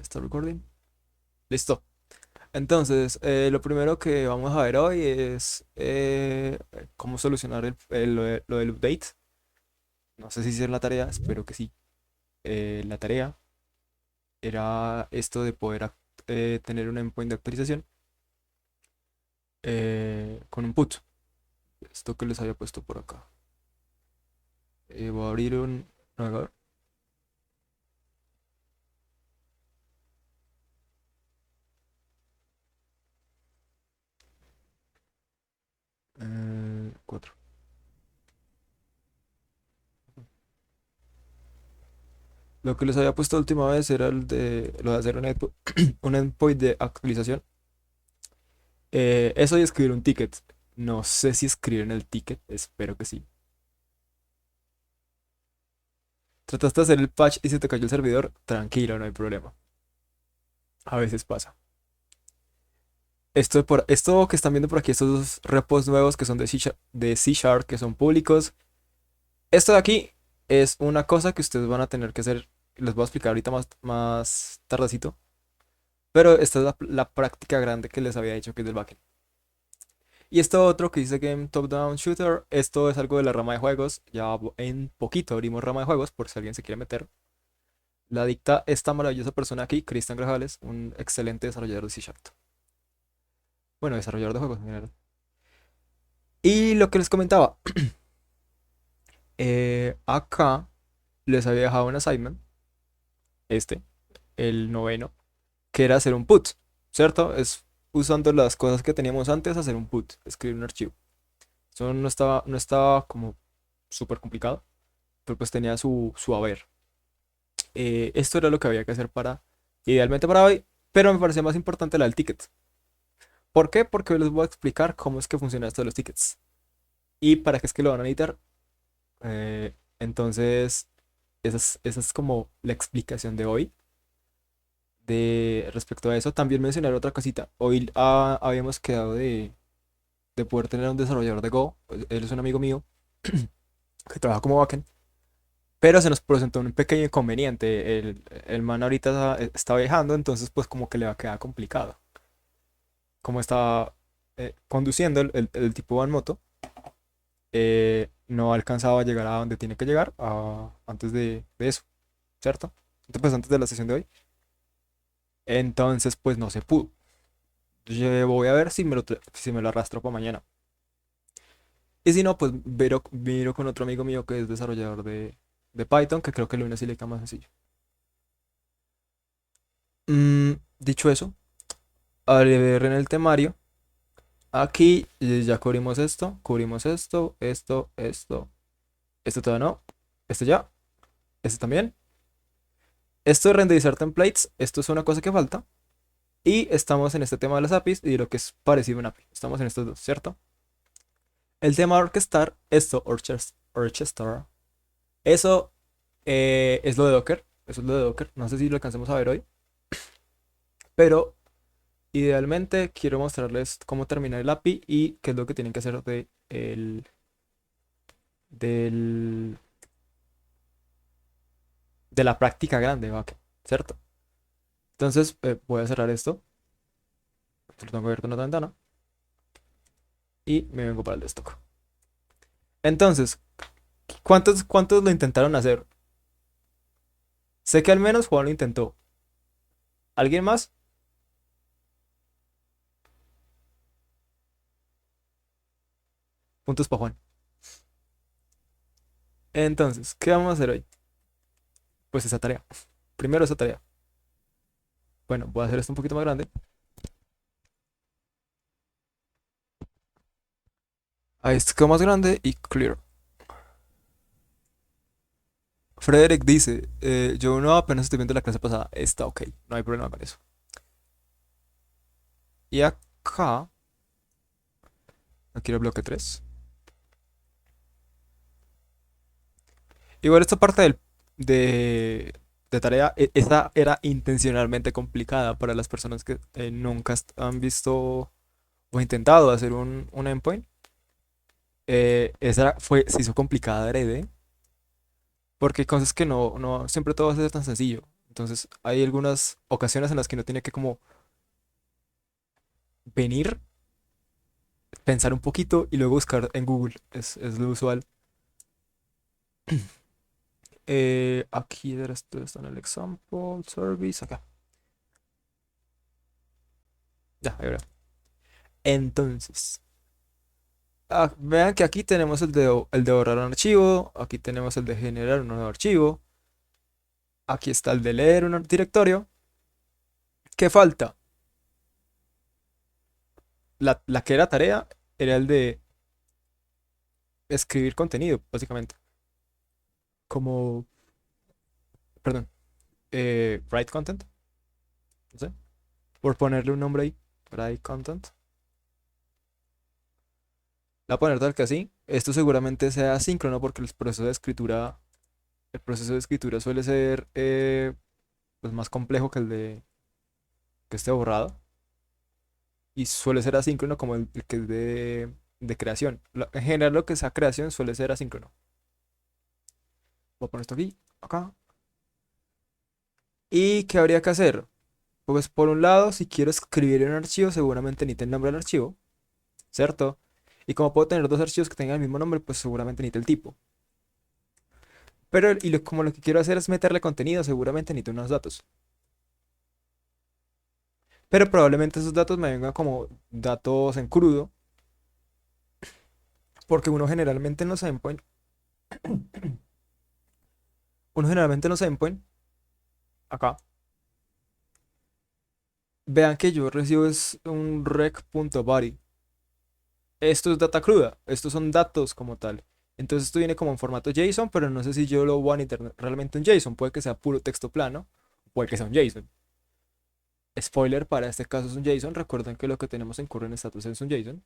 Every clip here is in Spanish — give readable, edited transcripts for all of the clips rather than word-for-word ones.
¿Está recording? Listo. Entonces, lo primero que vamos a ver hoy es cómo solucionar lo del update. No sé si hicieron la tarea, espero que sí. La tarea era esto de poder tener un endpoint de actualización con un put. Esto que les había puesto por acá. Voy a abrir un navegador. 4. Lo que les había puesto la última vez era lo de hacer un endpoint de actualización. Eso y escribir un ticket. No sé si escribir en el ticket, espero que sí. Trataste de hacer el patch y se te cayó el servidor, tranquilo, no hay problema. A veces pasa. Esto que están viendo por aquí, estos dos repos nuevos que son de C Sharp, que son públicos. Esto de aquí es una cosa que ustedes van a tener que hacer. Les voy a explicar ahorita más tardecito. Pero esta es la práctica grande que les había dicho que es del backend. Y esto otro que dice Game Top Down Shooter, esto es algo de la rama de juegos. Ya en poquito abrimos rama de juegos por si alguien se quiere meter. La dicta esta maravillosa persona aquí, Cristian Grajales, un excelente desarrollador de C Sharp. Bueno, desarrollador de juegos en general. Y lo que les comentaba, acá les había dejado un assignment, este, el noveno, que era hacer un put, ¿cierto? Es usando las cosas que teníamos antes, hacer un put, escribir un archivo. Eso no estaba como súper complicado, pero pues tenía su haber. Esto era lo que había que hacer idealmente para hoy, pero me parecía más importante la del ticket. ¿Por qué? Porque hoy les voy a explicar cómo es que funciona esto de los tickets y para qué es que lo van a necesitar. Entonces, esa es como la explicación de hoy. Respecto a eso, también mencionar otra cosita. Hoy habíamos quedado de poder tener un desarrollador de Go. Pues, él es un amigo mío que trabaja como backend. Pero se nos presentó un pequeño inconveniente. El man ahorita está viajando, entonces pues como que le va a quedar complicado. Como está conduciendo, el tipo va en moto, no alcanzaba a llegar a donde tiene que llegar antes de eso, ¿cierto? Entonces, pues antes de la sesión de hoy. Entonces, pues no se pudo. Yo voy a ver si me lo arrastro para mañana. Y si no, pues miro con otro amigo mío que es desarrollador de Python, que creo que el lunes sí le queda más sencillo. Dicho eso, al ver en el temario, aquí ya cubrimos esto todavía no, esto ya, esto también. Esto de renderizar templates, esto es una cosa que falta. Y estamos en este tema de las APIs y de lo que es parecido a una API. Estamos en estos dos, ¿cierto? El tema de orquestar, orchestar, eso es lo de Docker. Eso es lo de Docker. No sé si lo alcancemos a ver hoy. Pero idealmente quiero mostrarles cómo terminar el API y qué es lo que tienen que hacer del, de la práctica grande, ¿va? ¿Cierto? Entonces voy a cerrar esto. Lo tengo abierto en otra ventana. Y me vengo para el desktop. Entonces, ¿cuántos lo intentaron hacer? Sé que al menos Juan lo intentó. ¿Alguien más? Puntos para Juan. Entonces, ¿qué vamos a hacer hoy? Pues esa tarea. Primero esa tarea. Bueno, voy a hacer esto un poquito más grande. Ahí esto quedó más grande y clear. Frederick dice, yo no apenas estoy viendo la clase pasada. Está ok, no hay problema con eso. Y acá, aquí el bloque 3. Igual esta parte de tarea, esa era intencionalmente complicada para las personas que nunca han visto o intentado hacer un endpoint. Se hizo complicada adrede, porque hay cosas que no siempre todo va a ser tan sencillo. Entonces hay algunas ocasiones en las que uno tiene que como venir, pensar un poquito y luego buscar en Google. Es lo usual. Aquí esto está en el example service. Acá. Ya, ahí verá. Entonces, vean que aquí tenemos el de borrar un archivo. Aquí tenemos el de generar un nuevo archivo. Aquí está el de leer un directorio. ¿Qué falta? La que era tarea era el de escribir contenido, básicamente. Como, perdón, write content. No sé. Por ponerle un nombre ahí. Write content. La voy a poner tal que así. Esto seguramente sea asíncrono porque el proceso de escritura suele ser pues más complejo que el de que esté borrado. Y suele ser asíncrono como el que es de creación. En general lo que sea creación suele ser asíncrono. Voy a poner esto aquí, acá. ¿Y qué habría que hacer? Pues por un lado, si quiero escribir en un archivo, seguramente necesite el nombre del archivo, ¿cierto? Y como puedo tener dos archivos que tengan el mismo nombre, pues seguramente necesito el tipo. Pero como lo que quiero hacer es meterle contenido, seguramente necesito unos datos. Pero probablemente esos datos me vengan como datos en crudo, porque uno generalmente en los endpoint, acá, vean que yo recibo es un rec.body. Esto es data cruda, estos son datos como tal. Entonces esto viene como en formato JSON, pero no sé si yo lo voy a necesitar realmente un JSON. Puede que sea puro texto plano, puede que sea un JSON. Spoiler, para este caso es un JSON. Recuerden que lo que tenemos en current status es un JSON.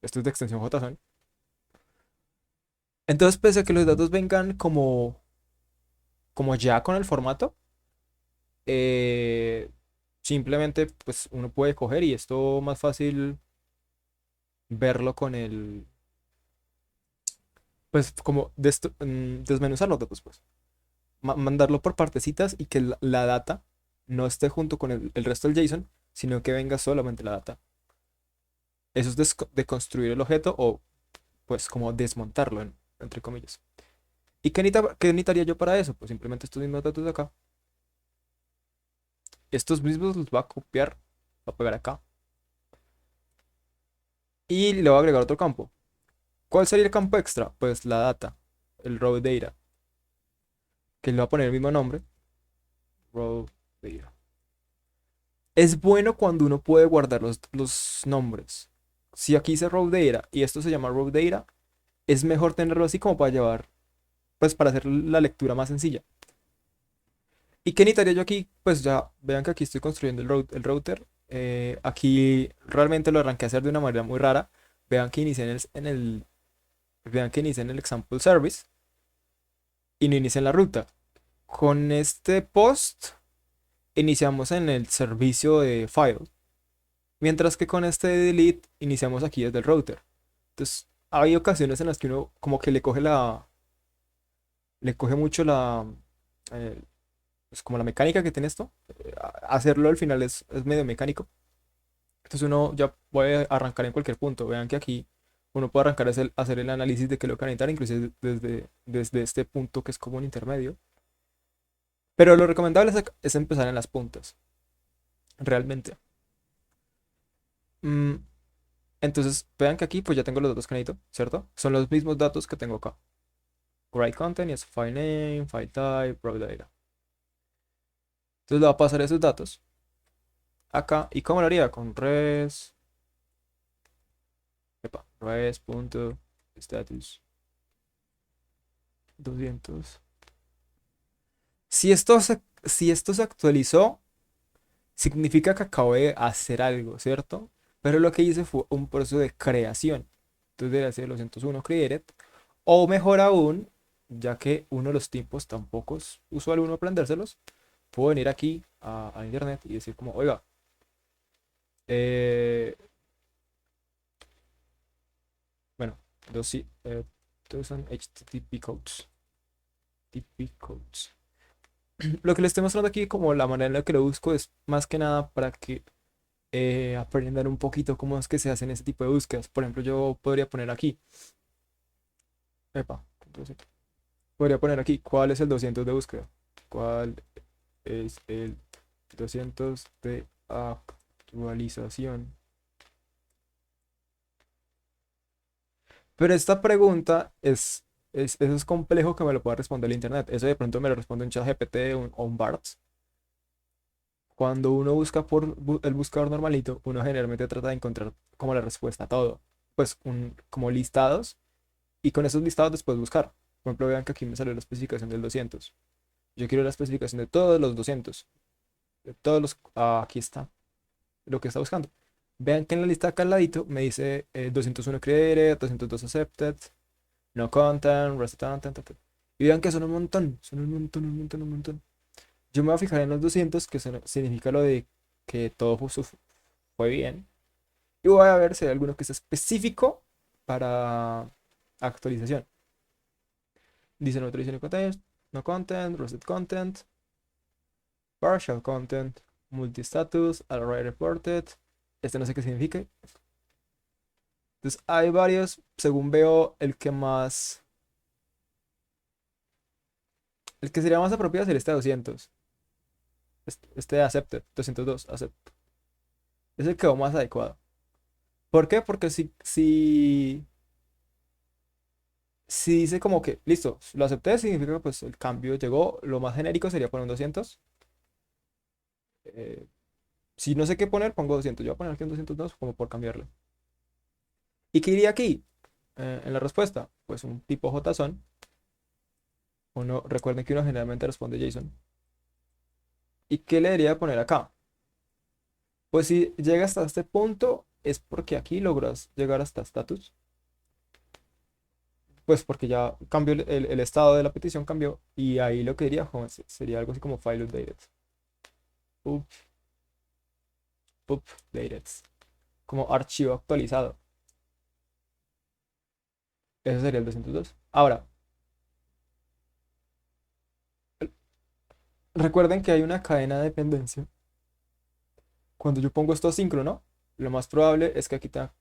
Esto es de extensión JSON. Entonces, pese a que los datos vengan como ya con el formato, eh, simplemente pues uno puede coger y esto más fácil verlo con pues como desmenuzar los datos, pues. Mandarlo por partecitas y que la data no esté junto con el resto del JSON, sino que venga solamente la data. Eso es deconstruir el objeto o pues como desmontarlo, entre comillas. ¿Y qué necesitaría yo para eso? Pues simplemente estos mismos datos de acá. Estos mismos los voy a copiar, voy a pegar acá y le voy a agregar otro campo. ¿Cuál sería el campo extra? Pues la data, el raw data, que le voy a poner el mismo nombre, raw data. Es bueno cuando uno puede guardar los nombres. Si aquí dice raw data y esto se llama raw data, es mejor tenerlo así como para llevar, pues para hacer la lectura más sencilla. ¿Y qué necesitaría yo aquí? Pues ya vean que aquí estoy construyendo el router. Aquí realmente lo arranqué a hacer de una manera muy rara. Vean que inicié vean que inicié en el example service y no inicié en la ruta. Con este post iniciamos en el servicio de file, mientras que con este delete iniciamos aquí desde el router. Entonces, hay ocasiones en las que uno como que le coge mucho eh, pues como la mecánica que tiene esto. Hacerlo al final es medio mecánico. Entonces uno ya puede arrancar en cualquier punto. Vean que aquí uno puede arrancar a hacer el análisis de qué es lo que van a necesitar, inclusive desde este punto que es como un intermedio. Pero lo recomendable es empezar en las puntas, realmente. Mm, entonces, vean que aquí pues ya tengo los datos que necesito, ¿cierto? Son los mismos datos que tengo acá. Write content, es file name, file type, raw data. Entonces le va a pasar esos datos acá. ¿Y cómo lo haría? Con res.status 200. Si esto se actualizó, significa que acabo de hacer algo, ¿cierto? Pero lo que hice fue un proceso de creación. Entonces debe ser los 201 created. O mejor aún, ya que uno de los tiempos tampoco es usual uno aprendérselos, puedo venir aquí a internet y decir como, oiga, eh, bueno, sí, those son HTTP codes. TP codes. Lo que les estoy mostrando aquí, como la manera en la que lo busco, es más que nada para que aprendan un poquito cómo es que se hacen ese tipo de búsquedas. Por ejemplo, yo podría poner aquí, epa, entonces, podría poner aquí, ¿cuál es el 200 de búsqueda? ¿Cuál es el 200 de actualización? Pero esta pregunta eso es complejo que me lo pueda responder el internet. Eso de pronto me lo responde un ChatGPT o un BART. Cuando uno busca por el buscador normalito, uno generalmente trata de encontrar como la respuesta a todo. Pues como listados y con esos listados después buscar. Por ejemplo, vean que aquí me salió la especificación del 200. Yo quiero la especificación de todos los 200. De todos los... aquí está lo que está buscando. Vean que en la lista acá al ladito me dice 201 created, 202 accepted, no content, rest content, y vean que son un montón, un montón, un montón. Yo me voy a fijar en los 200, que significa lo de que todo fue bien. Y voy a ver si hay alguno que es específico para actualización. Dice no authorización content, no content, reset content, partial content, multistatus, already reported. Este no sé qué significa. Entonces hay varios, según veo, el que sería más apropiado sería este 200. Este accepted, 202 accept. Es el que va más adecuado. ¿Por qué? Porque si dice como que, listo, lo acepté, significa que pues el cambio llegó. Lo más genérico sería poner un 200. Eh, si no sé qué poner, pongo 200. Yo voy a poner aquí un 202 como por cambiarlo. ¿Y qué iría aquí? En la respuesta, pues un tipo JSON. Recuerden que uno generalmente responde JSON. ¿Y qué le debería poner acá? Pues si llega hasta este punto, es porque aquí logras llegar hasta status. Pues porque ya cambió el estado de la petición, cambió. Y ahí lo que diría sería algo así como file updated. Up, updated. Como archivo actualizado. Ese sería el 202. Ahora, recuerden que hay una cadena de dependencia. Cuando yo pongo esto asíncrono, lo más probable es que aquí tenga...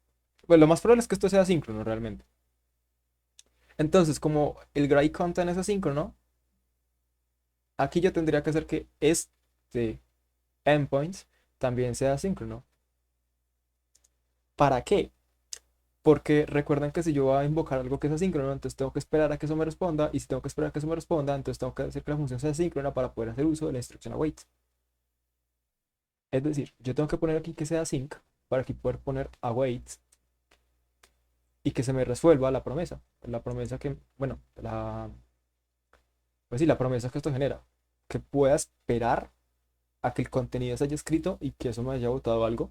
Bueno, lo más probable es que esto sea asíncrono realmente. Entonces, como el gray content es asíncrono, aquí yo tendría que hacer que este endpoint también sea asíncrono. ¿Para qué? Porque recuerden que si yo voy a invocar algo que es asíncrono, entonces tengo que esperar a que eso me responda. Y si tengo que esperar a que eso me responda, entonces tengo que hacer que la función sea asíncrona para poder hacer uso de la instrucción await. Es decir, yo tengo que poner aquí que sea async para aquí poder poner await y que se me resuelva la promesa. La promesa que, bueno, pues sí, la promesa que esto genera. Que pueda esperar a que el contenido se haya escrito y que eso me haya botado algo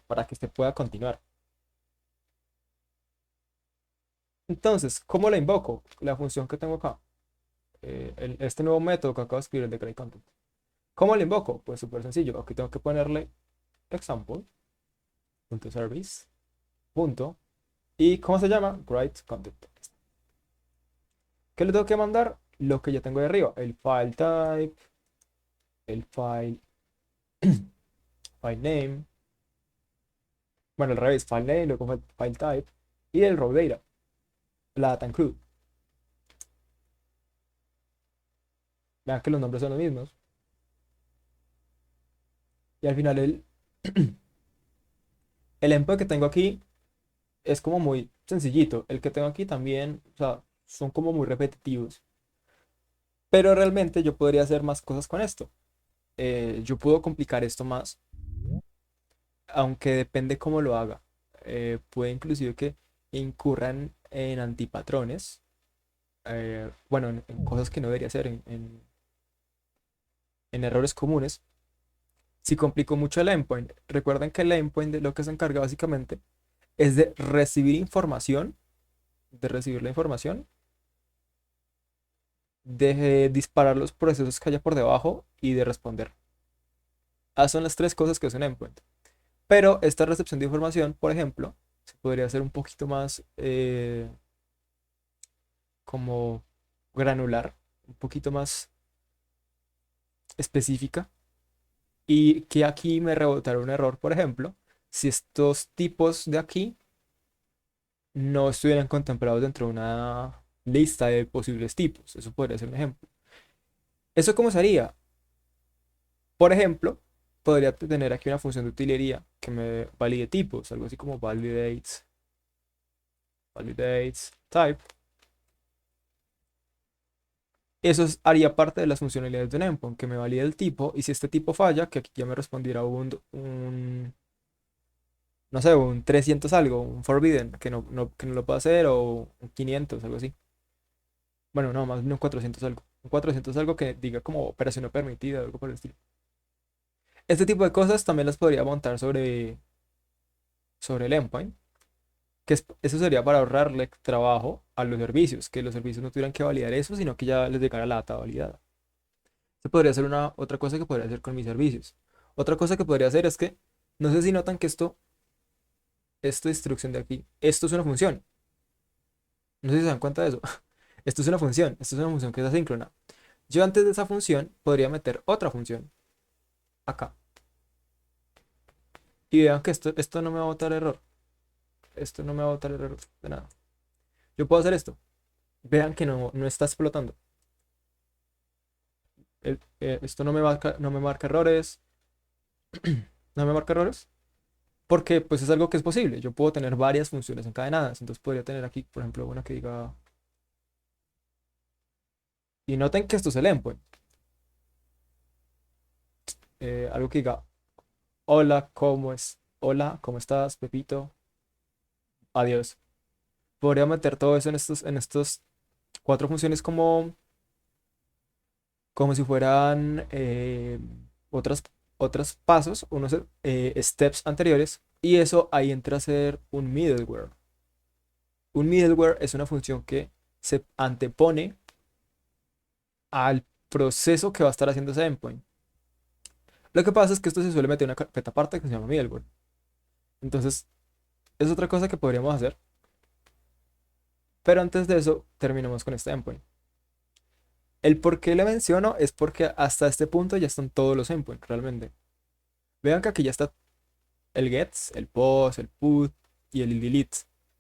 para que este pueda continuar. Entonces, ¿cómo la invoco? La función que tengo acá. Este nuevo método que acabo de escribir, el de createContent. ¿Cómo lo invoco? Pues súper sencillo. Aquí tengo que ponerle example.service. ¿Y cómo se llama? createContent. ¿Qué le tengo que mandar? Lo que ya tengo de arriba. El file type, el file name. Bueno, al revés, file name, luego file type y el raw data, la data include. Vean que los nombres son los mismos. Y al final el endpoint que tengo aquí es como muy sencillito. El que tengo aquí también, o sea, son como muy repetitivos. Pero realmente yo podría hacer más cosas con esto. Yo puedo complicar esto más, aunque depende cómo lo haga. Puede inclusive que incurran en antipatrones. Bueno, en cosas que no debería hacer, en errores comunes. Si complico mucho el endpoint, recuerden que el endpoint de lo que se encarga básicamente es de recibir información, de recibir la información, de disparar los procesos que haya por debajo y de responder. Esas son las tres cosas que es un endpoint. Pero esta recepción de información, por ejemplo, se podría hacer un poquito más como granular, un poquito más. específica y que aquí me rebotara un error, por ejemplo, si estos tipos de aquí no estuvieran contemplados dentro de una lista de posibles tipos. Eso podría ser un ejemplo. ¿Eso cómo sería? Por ejemplo, podría tener aquí una función de utilería que me valide tipos, algo así como validates type. Eso haría parte de las funcionalidades de un endpoint, que me valide el tipo, y si este tipo falla, que aquí ya me respondiera no sé, un 300 algo, un forbidden, que no lo puedo hacer, o un 500, algo así. Bueno, no, más bien un 400 algo. Un 400 algo que diga como operación no permitida, algo por el estilo. Este tipo de cosas también las podría montar sobre el endpoint, eso sería para ahorrarle trabajo a los servicios, que los servicios no tuvieran que validar eso, sino que ya les llegara la data validada. Esto podría ser una otra cosa que podría hacer con mis servicios. Otra cosa que podría hacer es que, no sé si notan que esta instrucción de aquí, esto es una función. No sé si se dan cuenta de eso. Esto es una función, esto es una función que es asíncrona. Yo antes de esa función podría meter otra función acá. Y vean que esto no me va a botar error. Esto no me va a botar error de nada. Yo puedo hacer esto. Vean que no está explotando. Esto no me marca errores. No me marca errores. Porque pues es algo que es posible. Yo puedo tener varias funciones encadenadas. Entonces podría tener aquí, por ejemplo, una que diga. Y noten que esto es el endpoint. Algo que diga, hola, ¿cómo es? Hola, ¿cómo estás, Pepito? Adiós. Podría meter todo eso en estos cuatro funciones como si fueran otras, otros pasos, unos steps anteriores. Y eso ahí entra a ser un middleware. Un middleware es una función que se antepone al proceso que va a estar haciendo ese endpoint. Lo que pasa es que esto se suele meter en una carpeta aparte que se llama middleware. Entonces, es otra cosa que podríamos hacer. Pero antes de eso, terminamos con este endpoint. El por qué le menciono es porque hasta este punto ya están todos los endpoints, realmente. Vean que aquí ya está el gets, el post, el put y el delete.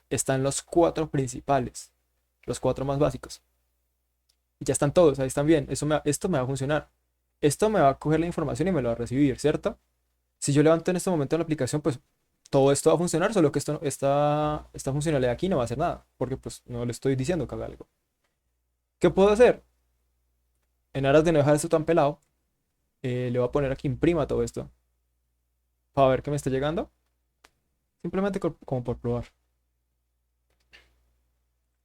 Están los cuatro principales, los cuatro más básicos. Y ya están todos, ahí están bien. Esto me va a funcionar. Esto me va a coger la información y me lo va a recibir, ¿cierto? Si yo levanto en este momento la aplicación, pues todo esto va a funcionar, solo que esta funcionalidad aquí no va a hacer nada, porque pues no le estoy diciendo que haga algo. ¿Qué puedo hacer? En aras de no dejar esto tan pelado, le voy a poner aquí imprima todo esto para ver qué me está llegando. Simplemente como por probar,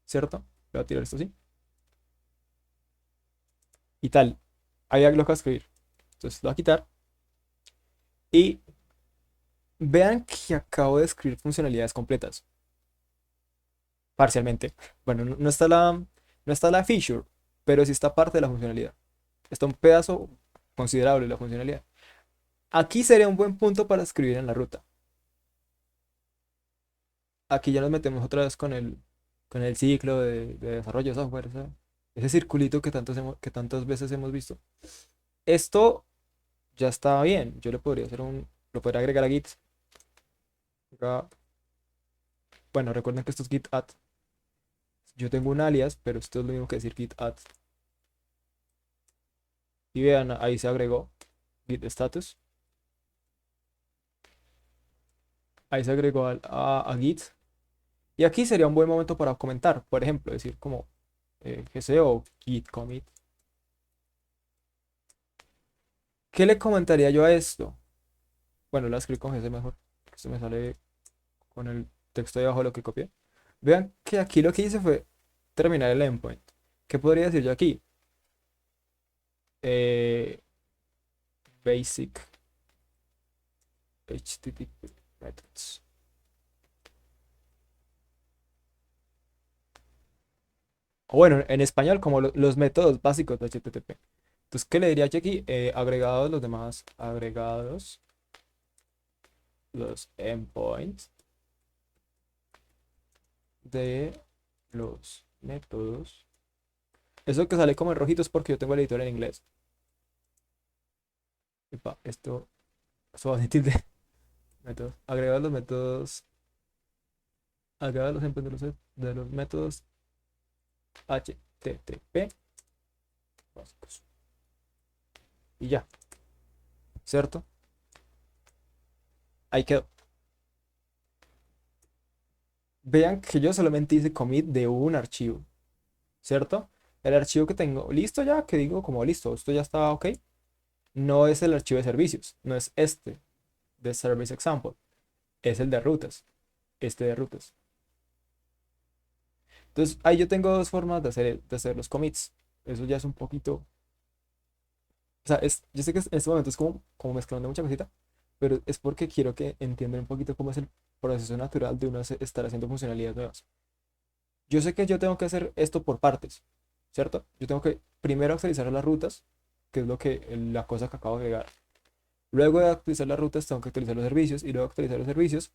¿cierto? Le voy a tirar esto así. Y tal. Ahí lo que va a escribir. Entonces lo voy a quitar. Y vean que acabo de escribir funcionalidades completas. Parcialmente. Bueno, no está la feature, pero sí está parte de la funcionalidad. Está un pedazo considerable de la funcionalidad. Aquí sería un buen punto para escribir en la ruta. Aquí ya nos metemos otra vez con el ciclo de desarrollo de software. Ese circulito que tantas veces hemos visto. Esto ya está bien. Yo lo podría agregar a Git. Bueno, recuerden que esto es git add. Yo tengo un alias, pero esto es lo mismo que decir git add. Y vean, ahí se agregó git status. Ahí se agregó a Git. Y aquí sería un buen momento para comentar. Por ejemplo, decir como gc o git commit. ¿Qué le comentaría yo a esto? Bueno, la escribí con gc mejor. Esto me sale con el texto debajo de lo que copié. Vean que aquí lo que hice fue terminar el endpoint. ¿Qué podría decir yo aquí? Eh, basic HTTP methods. O bueno, en español, como los métodos básicos de HTTP. Entonces, ¿qué le diría yo aquí? Agregados los demás, agregados los endpoints de los métodos. Eso que sale como en rojito es porque yo tengo el editor en inglés. Epa, esto va a sentir de métodos. Agregar los métodos. Agregar los ejemplos de los métodos HTTP básicos. Y ya, ¿cierto? Ahí quedó. Vean que yo solamente hice commit de un archivo, ¿cierto? El archivo que tengo listo ya, que digo como listo, esto ya está ok, no es el archivo de servicios, no es este de service example, es el de rutas, este de rutas. Entonces ahí yo tengo dos formas de hacer los commits. Eso ya es un poquito, o sea, yo sé que en este momento es como mezclando mucha cosita, pero es porque quiero que entiendan un poquito cómo es el proceso natural de uno estar haciendo funcionalidades nuevas. Yo sé que yo tengo que hacer esto por partes, ¿cierto? Yo tengo que primero actualizar las rutas, que es la cosa que acabo de agregar. Luego de actualizar las rutas, tengo que actualizar los servicios, y luego de actualizar los servicios,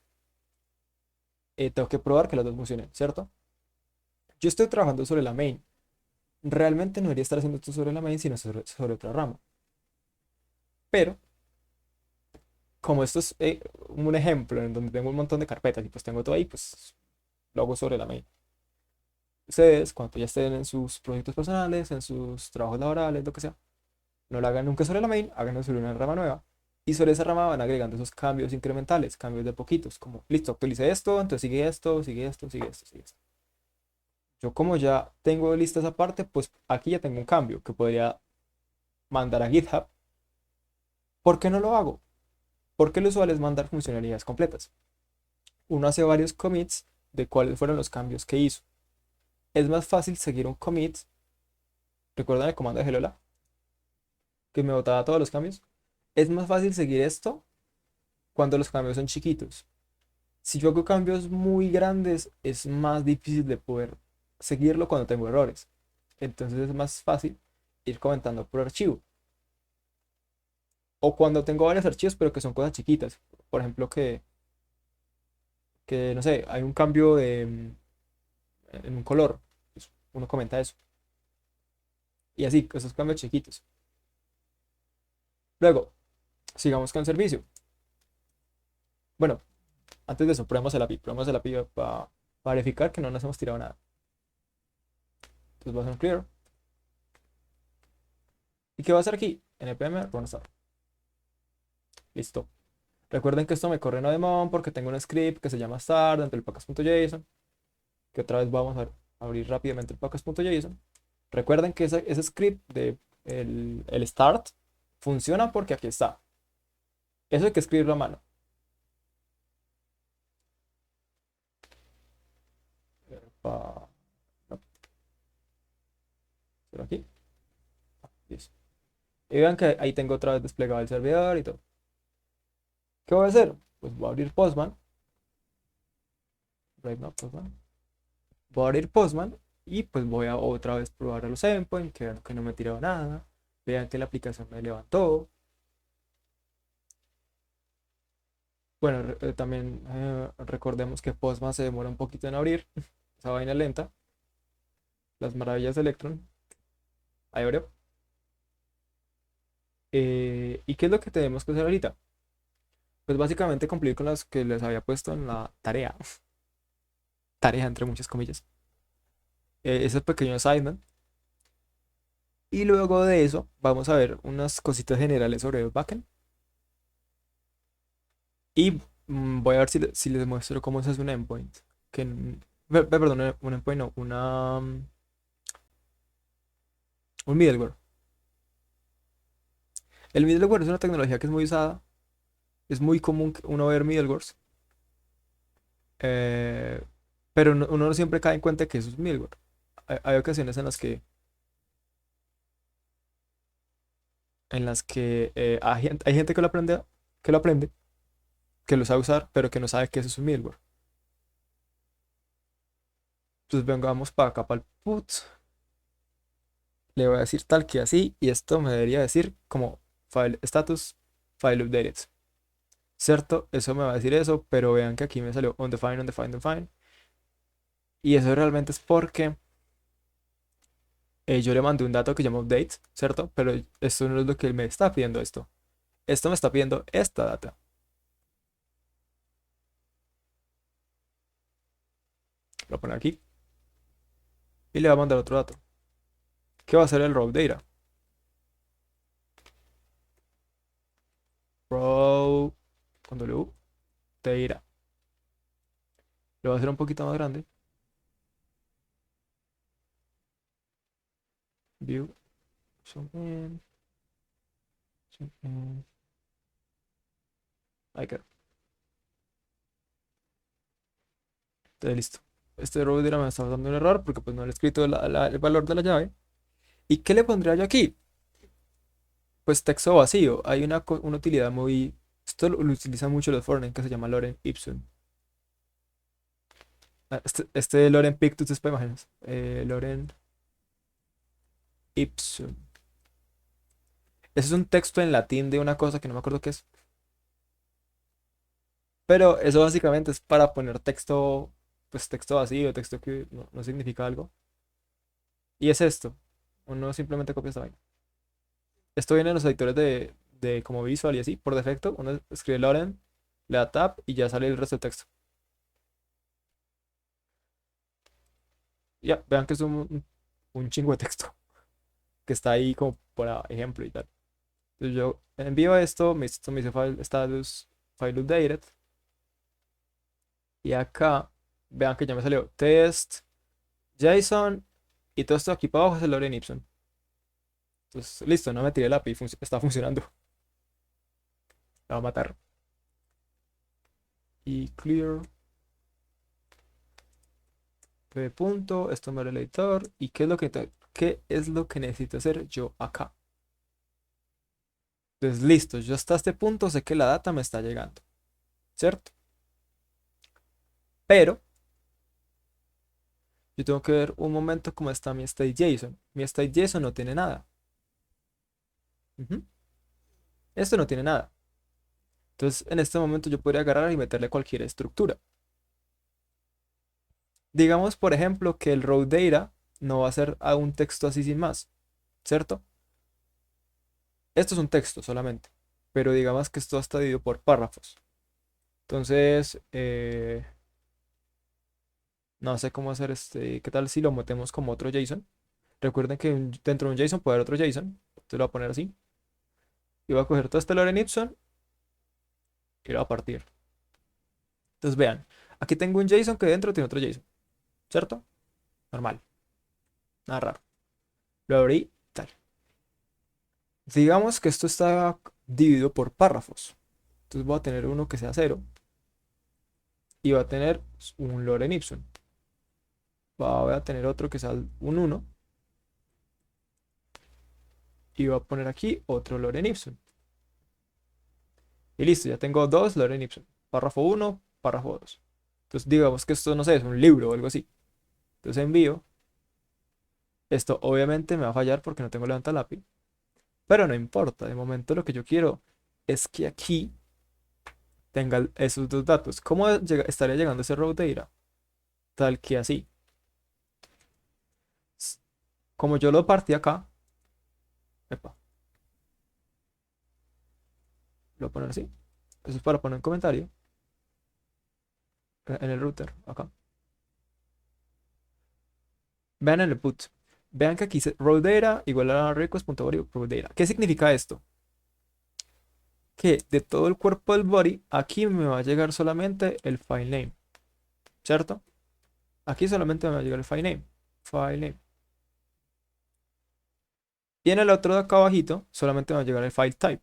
tengo que probar que las dos funcionen, ¿cierto? Yo estoy trabajando sobre la main. Realmente no debería estar haciendo esto sobre la main, sino sobre otra rama. Pero, como esto es un ejemplo en donde tengo un montón de carpetas y pues tengo todo ahí, pues lo hago sobre la main. Ustedes, cuando ya estén en sus proyectos personales, en sus trabajos laborales, lo que sea, no lo hagan nunca sobre la main, háganlo sobre una rama nueva. Y sobre esa rama van agregando esos cambios incrementales, cambios de poquitos, como, listo, actualicé esto, entonces sigue esto, sigue esto, sigue esto, sigue esto. Yo como ya tengo lista esa parte, pues aquí ya tengo un cambio que podría mandar a GitHub. ¿Por qué no lo hago? Porque lo usual es mandar funcionalidades completas. Uno hace varios commits de cuáles fueron los cambios que hizo. Es más fácil seguir un commit. ¿Recuerdan el comando de hellola? Que me botaba todos los cambios. Es más fácil seguir esto cuando los cambios son chiquitos. Si yo hago cambios muy grandes, es más difícil de poder seguirlo cuando tengo errores. Entonces es más fácil ir comentando por archivo. O cuando tengo varios archivos, pero que son cosas chiquitas. Por ejemplo, que no sé, hay un cambio en un color. Pues uno comenta eso. Y así, esos cambios chiquitos. Luego, sigamos con el servicio. Bueno, antes de eso, probemos el API. Probemos el API para verificar que no nos hemos tirado nada. Entonces voy a hacer un clear. ¿Y qué va a hacer aquí? npm run start. Listo. Recuerden que esto me corre en daemon porque tengo un script que se llama start dentro del package.json. Que otra vez vamos a abrir rápidamente el package.json. Recuerden que ese script de el start funciona porque aquí está. Eso hay que escribirlo a mano. No, pero aquí. Listo. Y vean que ahí tengo otra vez desplegado el servidor y todo. ¿Qué voy a hacer? Pues voy a abrir Postman. Right now, Postman. Voy a abrir Postman y pues voy a otra vez probar a los endpoints, que vean que no me he tirado nada. Vean que la aplicación me levantó. Bueno, también recordemos que Postman se demora un poquito en abrir. Esa vaina lenta. Las maravillas de Electron. Ahí abrió. ¿Y qué es lo que tenemos que hacer ahorita? Pues básicamente cumplir con las que les había puesto en la tarea. Tarea entre muchas comillas. Ese pequeño assignment. Y luego de eso vamos a ver unas cositas generales sobre el backend. Y voy a ver si les muestro cómo se hace un endpoint. Perdón, un endpoint no, un middleware. El middleware es una tecnología que es muy usada. Es muy común que uno ver middlewares. eh, pero uno no siempre cae en cuenta que eso es middleware. Hay ocasiones en las que hay gente que lo aprende, que lo sabe usar, pero que no sabe que eso es un middleware. Entonces vengamos para acá, para el put. Le voy a decir tal que así, y esto me debería decir como file status, file updated. ¿Cierto? Eso me va a decir eso, pero vean que aquí me salió undefined, undefined, undefined. Y eso realmente es porque yo le mandé un dato que llama update, ¿cierto? Pero esto no es lo que él me está pidiendo esto. esto me está pidiendo esta data. Lo voy a poner aquí y le voy a mandar otro dato. ¿Qué va a ser el raw data? Raw con W data. Lo voy a hacer un poquito más grande. View, zoom in, zoom in. Ahí quedó. Entonces, listo. Este raw data me está dando un error porque pues no le he escrito el valor de la llave. ¿Y qué le pondría yo aquí? Pues texto vacío. Hay una utilidad muy... Esto lo utilizan mucho los foreign que se llama Lorem Ipsum. Este Lorem Pictus es para imágenes. Lorem Ipsum. Ese es un texto en latín de una cosa que no me acuerdo qué es. Pero eso básicamente es para poner texto, pues texto vacío, texto que no significa algo. Y es esto. Uno simplemente copia esta vaina. Esto viene en los editores de como visual y así. Por defecto, uno escribe Lorem, le da tab y ya sale el resto del texto. Ya, vean que es un chingo de texto que está ahí como por ejemplo y tal. Entonces yo envío esto, esto me dice file status, file updated. Y acá, vean que ya me salió test, JSON y todo esto aquí para abajo es el Lorem Ipsum. Entonces, listo, no me tiré el API, está funcionando. La va a matar. Y clear p punto, esto me lo el editor. ¿Y qué es lo que necesito hacer yo acá? Entonces, listo, yo hasta este punto sé que la data me está llegando, ¿cierto? Pero yo tengo que ver un momento cómo está mi state JSON. Mi state JSON no tiene nada. Ujú. Esto no tiene nada. Entonces, en este momento yo podría agarrar y meterle cualquier estructura. Digamos, por ejemplo, que el raw data no va a ser a un texto así sin más, ¿cierto? Esto es un texto solamente, pero digamos que esto está dividido por párrafos. Entonces, no sé cómo hacer este. ¿Qué tal si lo metemos como otro JSON? Recuerden que dentro de un JSON puede haber otro JSON. Entonces lo voy a poner así. Y voy a coger todo este Lorem Ipsum y lo voy a partir. Entonces vean, aquí tengo un JSON que dentro tiene otro JSON, ¿cierto? Normal, nada raro. Lo abrí, tal. Digamos que esto está dividido por párrafos. Entonces voy a tener uno que sea 0 y va a tener un Lorem Ipsum. Voy a tener otro que sea un 1 y voy a poner aquí otro Lorem Ipsum. Y listo, ya tengo dos Lorem Ipsum. Párrafo 1, párrafo 2. Entonces digamos que esto, no sé, es un libro o algo así. Entonces envío. Esto obviamente me va a fallar porque no tengo levanta el API. Pero no importa, de momento lo que yo quiero es que aquí tenga esos dos datos. ¿Cómo estaría llegando ese raw data? Tal que así. S- Como yo lo partí acá, epa, lo voy a poner así. Eso es para poner un comentario en el router, acá. Vean el input. Vean que aquí dice raw data igual a request.body raw data. ¿Qué significa esto? Que de todo el cuerpo del body, aquí me va a llegar solamente el file name, ¿cierto? Aquí solamente me va a llegar el file name. File name. Y en el otro de acá abajito solamente me va a llegar el file type.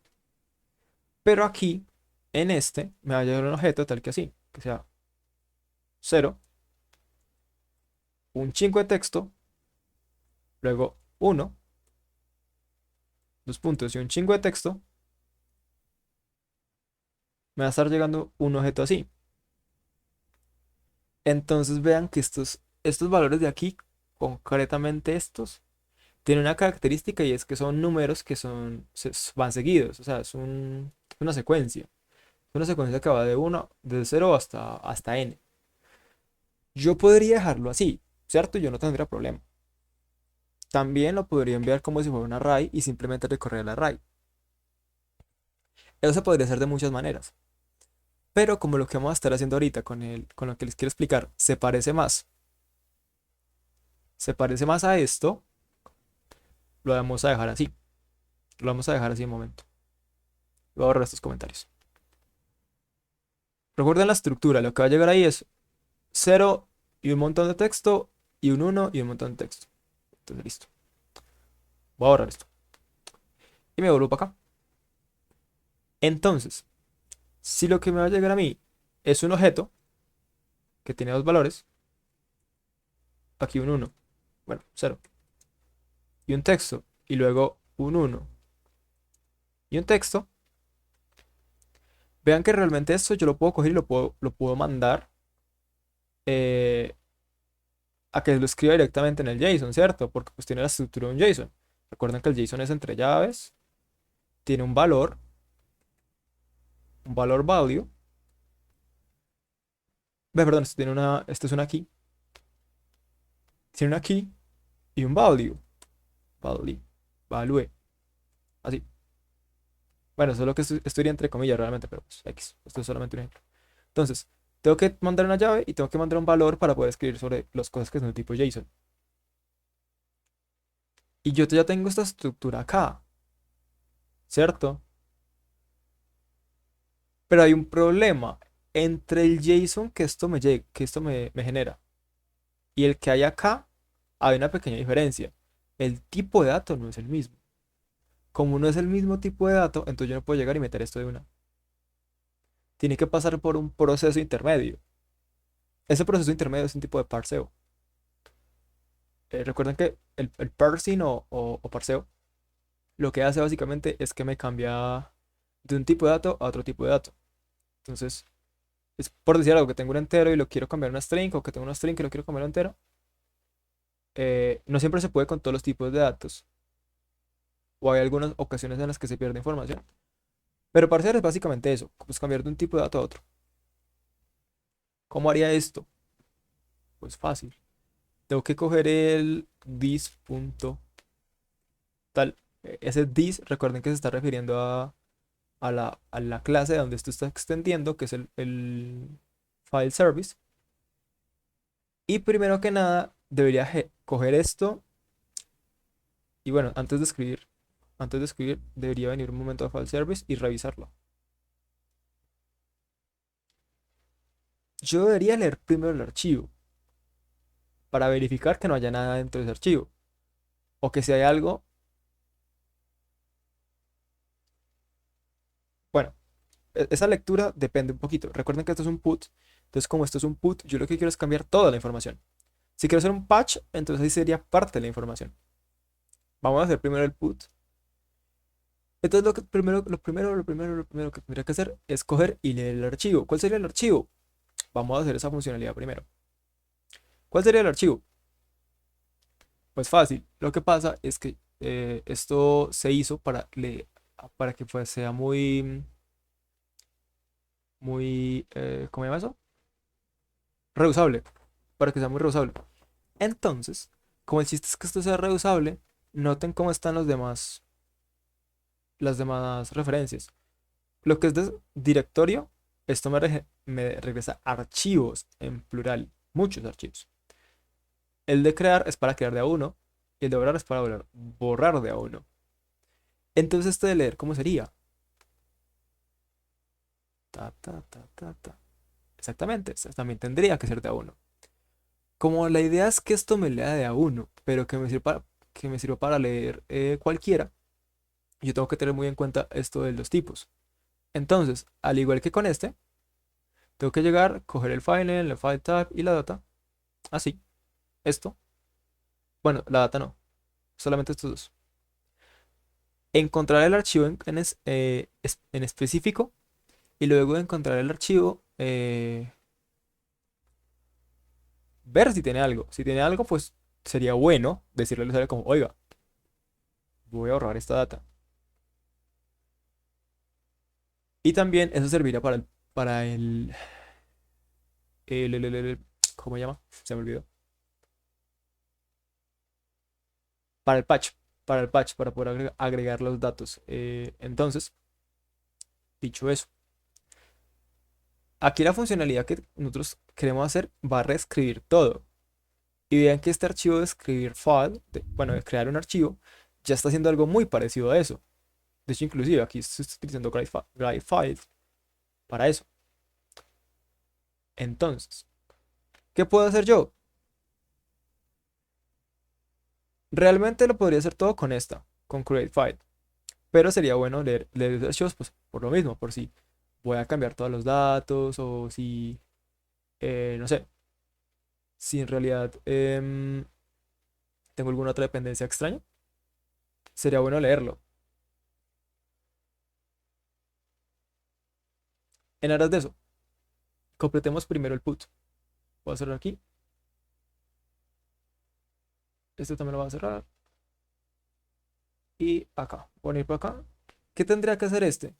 Pero aquí, en este, me va a llegar un objeto tal que así, que sea 0, un chingo de texto, luego 1, dos puntos y un chingo de texto, me va a estar llegando un objeto así. Entonces vean que estos valores de aquí, concretamente estos, tienen una característica y es que son números que van seguidos, o sea, una secuencia. Es una secuencia que va de 1, de 0 hasta n. Yo podría dejarlo así, ¿cierto? Yo no tendría problema. También lo podría enviar como si fuera un array y simplemente recorrer el array. Eso se podría hacer de muchas maneras. Pero como lo que vamos a estar haciendo ahorita con lo que les quiero explicar, se parece más a esto, lo vamos a dejar así. Lo vamos a dejar así un momento. Voy a borrar estos comentarios. Recuerden la estructura, lo que va a llegar ahí es cero y un montón de texto y un uno y un montón de texto. Entonces, listo. Voy a borrar esto. Y me vuelvo para acá. Entonces, si lo que me va a llegar a mí es un objeto que tiene dos valores, aquí un uno, bueno, cero, y un texto, y luego un uno y un texto, vean que realmente esto yo lo puedo coger y lo puedo mandar eh, a que lo escriba directamente en el JSON, ¿cierto? Porque pues tiene la estructura de un JSON. Recuerden que el JSON es entre llaves, tiene un valor value. Perdón, esto es una key. Tiene una key y un value. Value. Value. Así. Bueno, eso es lo que esto iría entre comillas realmente, pero pues X. Esto es solamente un ejemplo. Entonces, tengo que mandar una llave y tengo que mandar un valor para poder escribir sobre las cosas que son de tipo JSON. Y yo ya tengo esta estructura acá, ¿cierto? Pero hay un problema entre el JSON que esto me genera y el que hay acá. Hay una pequeña diferencia. El tipo de dato no es el mismo. Como no es el mismo tipo de dato, entonces yo no puedo llegar y meter esto de una. Tiene que pasar por un proceso intermedio. Ese proceso intermedio es un tipo de parseo. Recuerden que el parsing o parseo lo que hace básicamente es que me cambia de un tipo de dato a otro tipo de dato. Entonces, es por decir algo que tengo un entero y lo quiero cambiar a una string, o que tengo una string que lo quiero cambiar a un entero. No siempre se puede con todos los tipos de datos, o hay algunas ocasiones en las que se pierde información. Pero parsear es básicamente eso, pues cambiar de un tipo de dato a otro. ¿Cómo haría esto? Pues fácil. Tengo que coger el this punto tal. Ese this, recuerden que se está refiriendo a la clase donde esto está extendiendo, que es el file service. Y primero que nada, debería coger esto. Y bueno, antes de escribir, debería venir un momento de file service y revisarlo. Yo debería leer primero el archivo para verificar que no haya nada dentro de ese archivo. O que si hay algo, bueno, esa lectura depende un poquito. Recuerden que esto es un put. Entonces, como esto es un put, yo lo que quiero es cambiar toda la información. Si quiero hacer un patch, entonces ahí sería parte de la información. Vamos a hacer primero el put. Entonces, lo primero que tendría que hacer es coger y leer el archivo. ¿Cuál sería el archivo? Vamos a hacer esa funcionalidad primero. ¿Cuál sería el archivo? Pues fácil. Lo que pasa es que esto se hizo para que pues sea ¿cómo se llama eso? Reusable. Para que sea muy reusable. Entonces, como el chiste es que esto sea reusable, noten cómo están las demás referencias. Lo que es de directorio, esto me regresa archivos en plural, muchos archivos. El de crear es para crear de a uno y el de borrar es para borrar de a uno. Entonces, este de leer, ¿cómo sería? Ta, ta, ta, ta, ta. Exactamente, esto también tendría que ser de a uno. Como la idea es que esto me lea de a uno, pero que me sirva para leer cualquiera, yo tengo que tener muy en cuenta esto de los tipos. Entonces, al igual que con este, tengo que llegar, coger el file name, el file type y la data. Así, esto. Bueno, la data no, solamente estos dos. Encontrar el archivo en específico y luego de encontrar el archivo, ver si tiene algo. Si tiene algo, pues sería bueno decirle al usuario como, oiga, voy a ahorrar esta data. Y también eso serviría ¿cómo se llama? Se me olvidó. Para el patch, para poder agregar los datos. Entonces, Dicho eso, aquí la funcionalidad que nosotros queremos hacer va a reescribir todo. Y vean que este archivo de escribir file, bueno, de crear un archivo, ya está haciendo algo muy parecido a eso. De hecho, inclusive aquí estoy utilizando Glide File para eso. Entonces, ¿qué puedo hacer yo? Realmente lo podría hacer todo con esta, con Create File. Pero sería bueno leer los archivos, pues por lo mismo, por si voy a cambiar todos los datos o si, no sé, si en realidad tengo alguna otra dependencia extraña, sería bueno leerlo. En aras de eso, completemos primero el put. Voy a cerrar aquí. Este también lo voy a cerrar. Y acá. Voy a ir por acá. ¿Qué tendría que hacer este?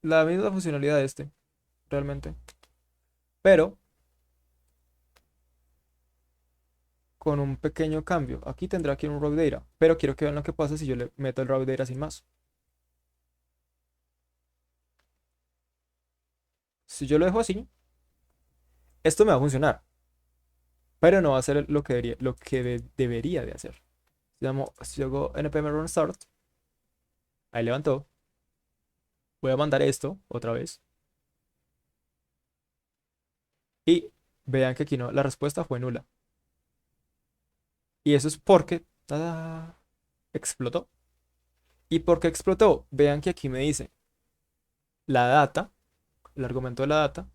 La misma funcionalidad de este, realmente. Pero con un pequeño cambio. Aquí tendrá que ir un raw data. Pero quiero que vean lo que pasa si yo le meto el raw data sin más. Si yo lo dejo así, esto me va a funcionar. Pero no va a hacer lo que debería de hacer. Si hago npm run start, ahí levantó. Voy a mandar esto otra vez. Y vean que aquí no, la respuesta fue nula. Y eso es porque ¡tada!, explotó. ¿Y por qué explotó? Vean que aquí me dice la data, el argumento de la data,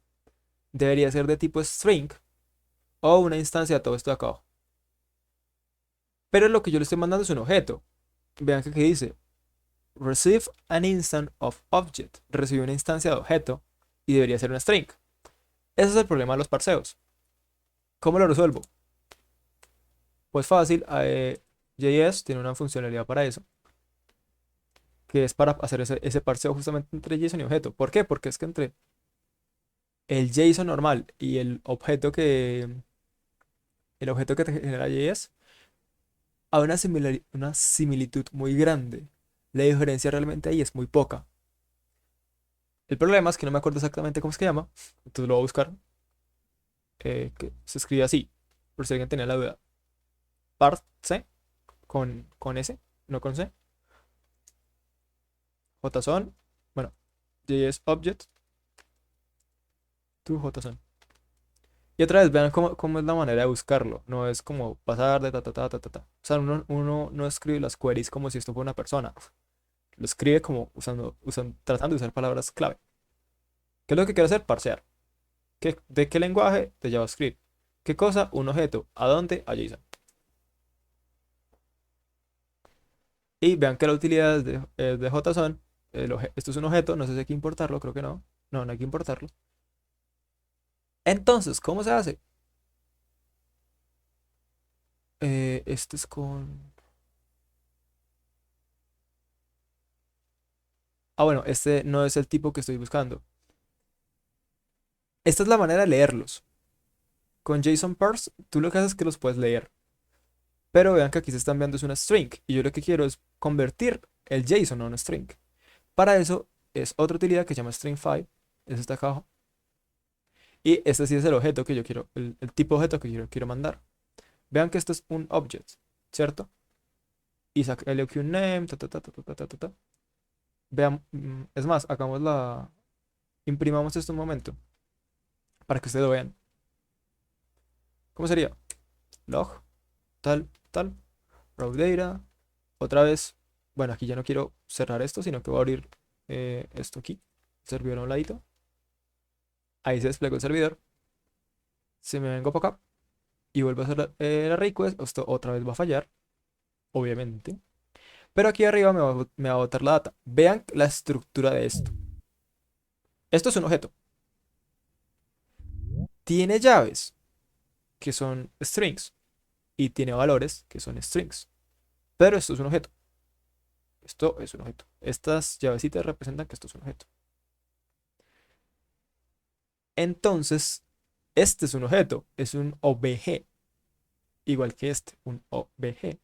debería ser de tipo string o una instancia de todo esto de acá abajo. Pero lo que yo le estoy mandando es un objeto. Vean que aquí dice receive an instant of object. Recibe una instancia de objeto y debería ser una string. Ese es el problema de los parseos. ¿Cómo lo resuelvo? Pues fácil, JS tiene una funcionalidad para eso, que es para hacer ese parseo justamente entre JSON y objeto. ¿Por qué? Porque es que entre el JSON normal y el objeto que te genera JS hay una similitud muy grande. La diferencia realmente ahí es muy poca. El problema es que no me acuerdo exactamente cómo es que llama, entonces lo voy a buscar. Que se escribe así, por si alguien tenía la duda. Parse con S, no con C. JSON, bueno, JS Object to JSON. Y otra vez, vean cómo es la manera de buscarlo. No es como pasar de ta ta ta ta ta ta. O sea, uno no escribe las queries como si esto fuera una persona. Lo escribe como tratando de usar palabras clave. ¿Qué es lo que quiero hacer? Parsear. ¿De qué lenguaje? De JavaScript. ¿Qué cosa? Un objeto. ¿A dónde? A JSON. Y vean que la utilidad de JSON. Esto es un objeto, no sé si hay que importarlo, creo que no. No, no hay que importarlo. Entonces, ¿cómo se hace? Este es con... Ah, bueno, este no es el tipo que estoy buscando. Esta es la manera de leerlos. Con JSON parse, tú lo que haces es que los puedes leer. Pero vean que aquí se está enviando es una string. Y yo lo que quiero es convertir el JSON a una string. Para eso es otra utilidad que se llama stringify. Es esta acá abajo. Y este sí es el objeto que yo quiero, el tipo de objeto que yo quiero mandar. Vean que esto es un object, ¿cierto? Y sacarle aquí un name, ta, ta, ta, ta, ta, ta, ta, ta. Vean, es más, imprimamos esto un momento para que ustedes lo vean. ¿Cómo sería? Log, tal, tal, raw data. Otra vez, bueno, aquí ya no quiero cerrar esto, sino que voy a abrir esto aquí, servidor a un ladito. Ahí se desplegó el servidor. Se me vengo para acá y vuelvo a hacer la request. Esto otra vez va a fallar, obviamente. Pero aquí arriba me va a botar la data. Vean la estructura de esto. Esto es un objeto. Tiene llaves, que son strings, y tiene valores, que son strings. Pero esto es un objeto. Esto es un objeto. Estas llavecitas representan que esto es un objeto. Entonces, este es un objeto, es un OBG, igual que este, un OBG.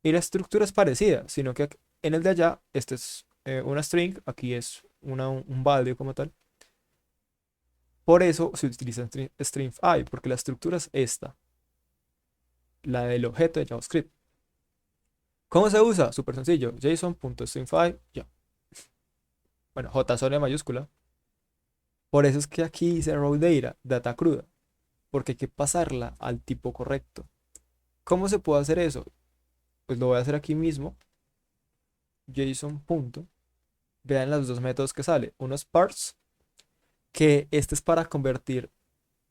Y la estructura es parecida, sino que en el de allá, este es una string, aquí es un value como tal. Por eso se utiliza string_i, porque la estructura es esta, la del objeto de JavaScript. ¿Cómo se usa? Súper sencillo. JSON.string_i, ya. Bueno, JSON en mayúscula. Por eso es que aquí dice raw data, data cruda, porque hay que pasarla al tipo correcto. ¿Cómo se puede hacer eso? Pues lo voy a hacer aquí mismo. JSON. Vean los dos métodos que sale. Uno es parse, que este es para convertir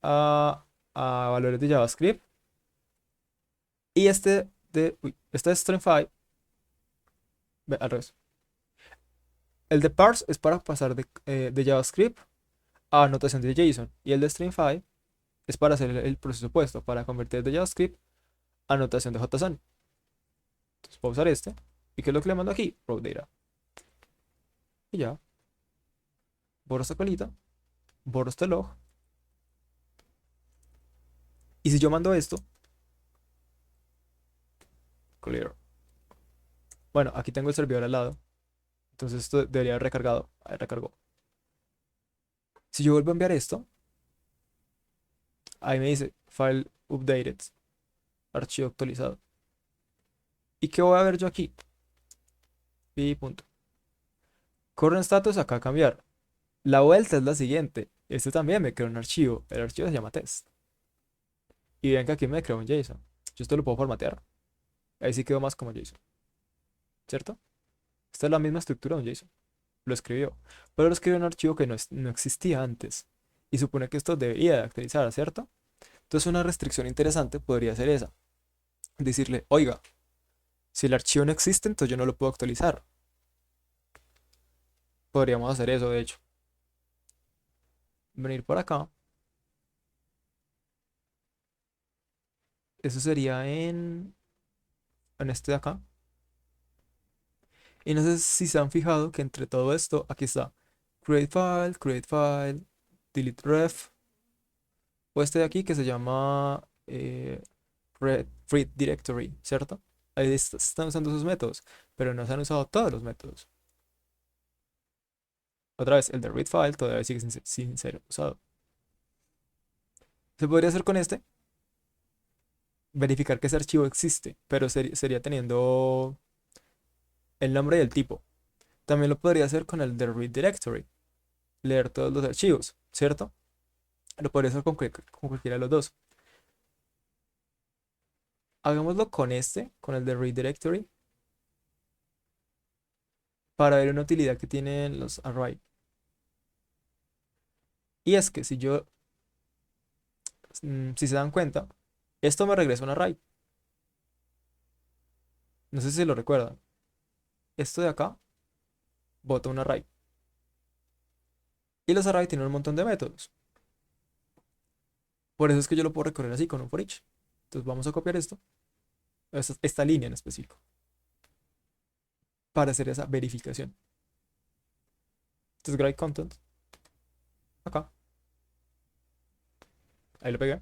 a valores de JavaScript. Y este es string_i, al revés. El de parse es para pasar de JavaScript a notación de JSON. Y el de string_i es para hacer el proceso opuesto, para convertir de JavaScript a notación de JSON. Entonces voy a usar este. ¿Y qué es lo que le mando aquí? Raw data. Y ya. Borro esta colita. Borro este log. Y si yo mando esto, clear. Bueno, aquí tengo el servidor al lado. Entonces esto debería haber recargado. Ahí recargó. Si yo vuelvo a enviar esto, ahí me dice file updated, archivo actualizado. ¿Y qué voy a ver yo aquí? Y punto. Current status acá cambiar. La vuelta es la siguiente. Este también me creó un archivo. El archivo se llama test. Y ven que aquí me creó un JSON. Yo esto lo puedo formatear. Ahí sí quedó más como JSON. ¿Cierto? Esta es la misma estructura de un JSON. Lo escribió. Pero lo escribió en un archivo que no existía antes. Y supone que esto debería de actualizar, ¿cierto? Entonces una restricción interesante podría ser esa. Decirle, oiga, si el archivo no existe, entonces yo no lo puedo actualizar. Podríamos hacer eso, de hecho. Venir por acá. Eso sería en este de acá. Y no sé si se han fijado que entre todo esto, aquí está create file, delete ref, o este de aquí que se llama read directory, ¿cierto? Ahí están usando esos métodos, pero no se han usado todos los métodos. Otra vez, el de read file todavía sigue sin ser usado. Se podría hacer con este, verificar que ese archivo existe, pero sería teniendo el nombre y el tipo. También lo podría hacer con el de read directory, leer todos los archivos, ¿cierto? Lo podría hacer con cualquiera de los dos. Hagámoslo con este, con el de read directory, para ver una utilidad que tienen los array. Y es que si se dan cuenta, esto me regresa un array. No sé si lo recuerdan. Esto de acá bota un array. Y los array tienen un montón de métodos. Por eso es que yo lo puedo recorrer así con un for each. Entonces vamos a copiar esta línea en específico, para hacer esa verificación. Entonces grade content, acá, ahí lo pegué.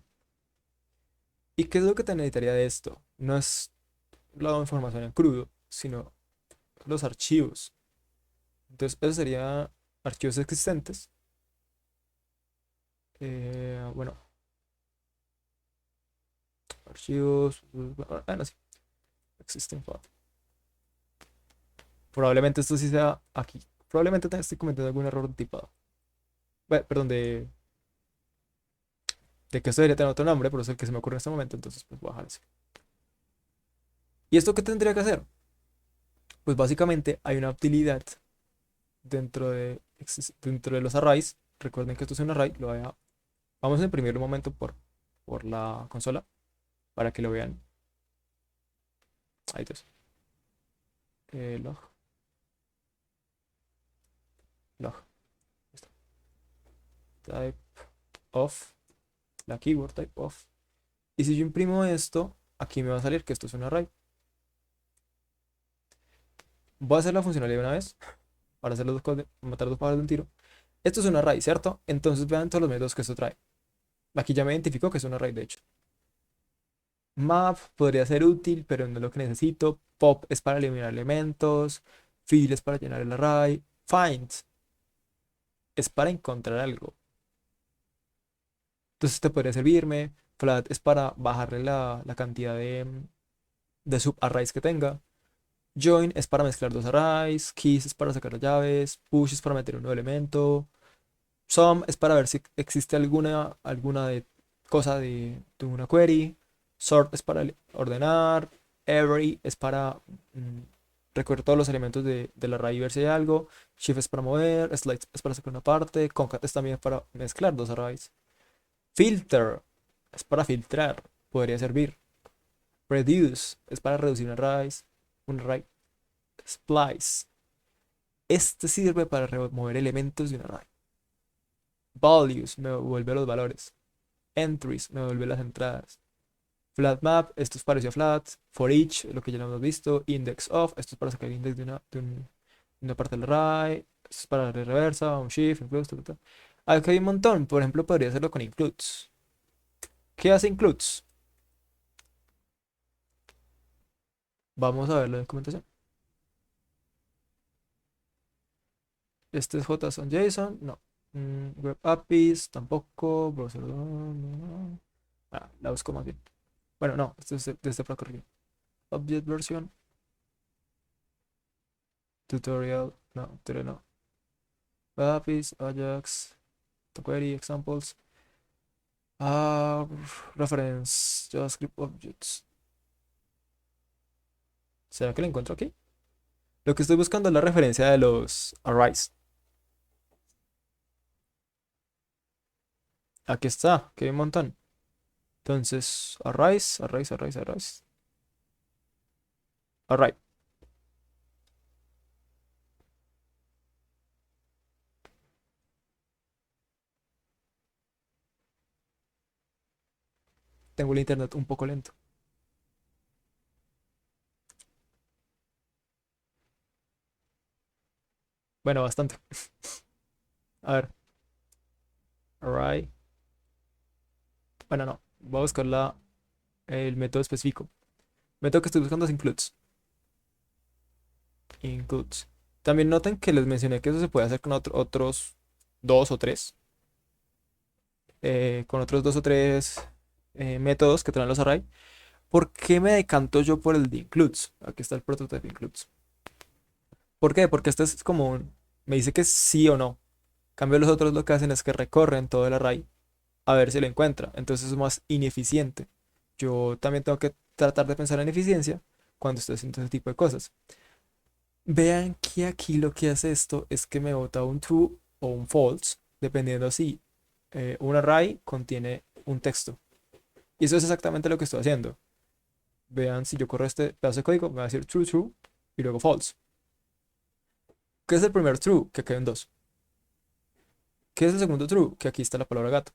¿Y qué es lo que te necesitaría de esto? No es la información en crudo, sino los archivos. Entonces, eso sería archivos existentes. Bueno, archivos. Bueno, sí, existen file. Probablemente esto sí sea aquí. Probablemente te estoy cometiendo algún error de tipado. Bueno, perdón, de que esto debería tener otro nombre, pero es el que se me ocurre en este momento. Entonces, pues voy a dejar ese. ¿Y esto qué tendría que hacer? Pues básicamente hay una utilidad dentro de los arrays. Recuerden que esto es un array. Vamos a imprimirlo un momento por la consola para que lo vean. Ahí está. Log. Log. Listo. Type of. La keyword type of. Y si yo imprimo esto, aquí me va a salir que esto es un array. Voy a hacer la funcionalidad de una vez para hacer matar dos pájaros de un tiro. Esto es un array, ¿cierto? Entonces vean todos los métodos que esto trae. Aquí ya me identificó que es un array, de hecho. Map podría ser útil, pero no es lo que necesito. Pop es para eliminar elementos. Fill es para llenar el array. Find es para encontrar algo. Entonces este podría servirme. Flat es para bajarle la cantidad de subarrays que tenga. Join es para mezclar dos arrays. Keys es para sacar las llaves. Push es para meter un nuevo elemento. Sum es para ver si existe alguna cosa de una query. Sort es para ordenar. Every es para recoger todos los elementos del array y ver si hay algo. Shift es para mover. Slide es para sacar una parte. Concat es también para mezclar dos arrays. Filter es para filtrar. Podría servir. Reduce es para reducir un array. Splice. Este sirve para remover elementos de un array. Values me devuelve los valores. Entries me devuelve las entradas. Flat map, esto es parecido a flat. For each, lo que ya lo hemos visto. Index of, esto es para sacar el index de una parte del array. Esto es para darle reversa, un shift, includes, ta, ta, ta. Aquí hay un montón. Por ejemplo, podría hacerlo con includes. ¿Qué hace includes? Vamos a ver la documentación. Este es JSON, no. Web APIs, tampoco. Browser, no. Ah, la busco más bien. Bueno, no, este es de este para corregir. Object version. Tutorial, no, tutorial no. Web APIs, Ajax, query, examples. Ah, reference, JavaScript objects. ¿Será que lo encuentro aquí? Lo que estoy buscando es la referencia de los arrays. Aquí está, que hay un montón. Entonces, arrays. Array. Tengo el internet un poco lento. Bueno, bastante. A ver, array. Bueno, no. Voy a buscar el método específico. El método que estoy buscando es includes. Includes. También noten que les mencioné que eso se puede hacer con otros dos o tres. Con otros dos o tres métodos que traen los array. ¿Por qué me decanto yo por el de includes? Aquí está el prototype includes. ¿Por qué? Porque este es como me dice que sí o no. En cambio, los otros lo que hacen es que recorren todo el array a ver si lo encuentra. Entonces es más ineficiente. Yo también tengo que tratar de pensar en eficiencia cuando estoy haciendo ese tipo de cosas. Vean que aquí lo que hace esto es que me bota un true o un false, dependiendo si un array contiene un texto. Y eso es exactamente lo que estoy haciendo. Vean, si yo corro este pedazo de código, me va a decir true, true y luego false. ¿Qué es el primer true? Que queden dos. ¿Qué es el segundo true? Que aquí está la palabra gato.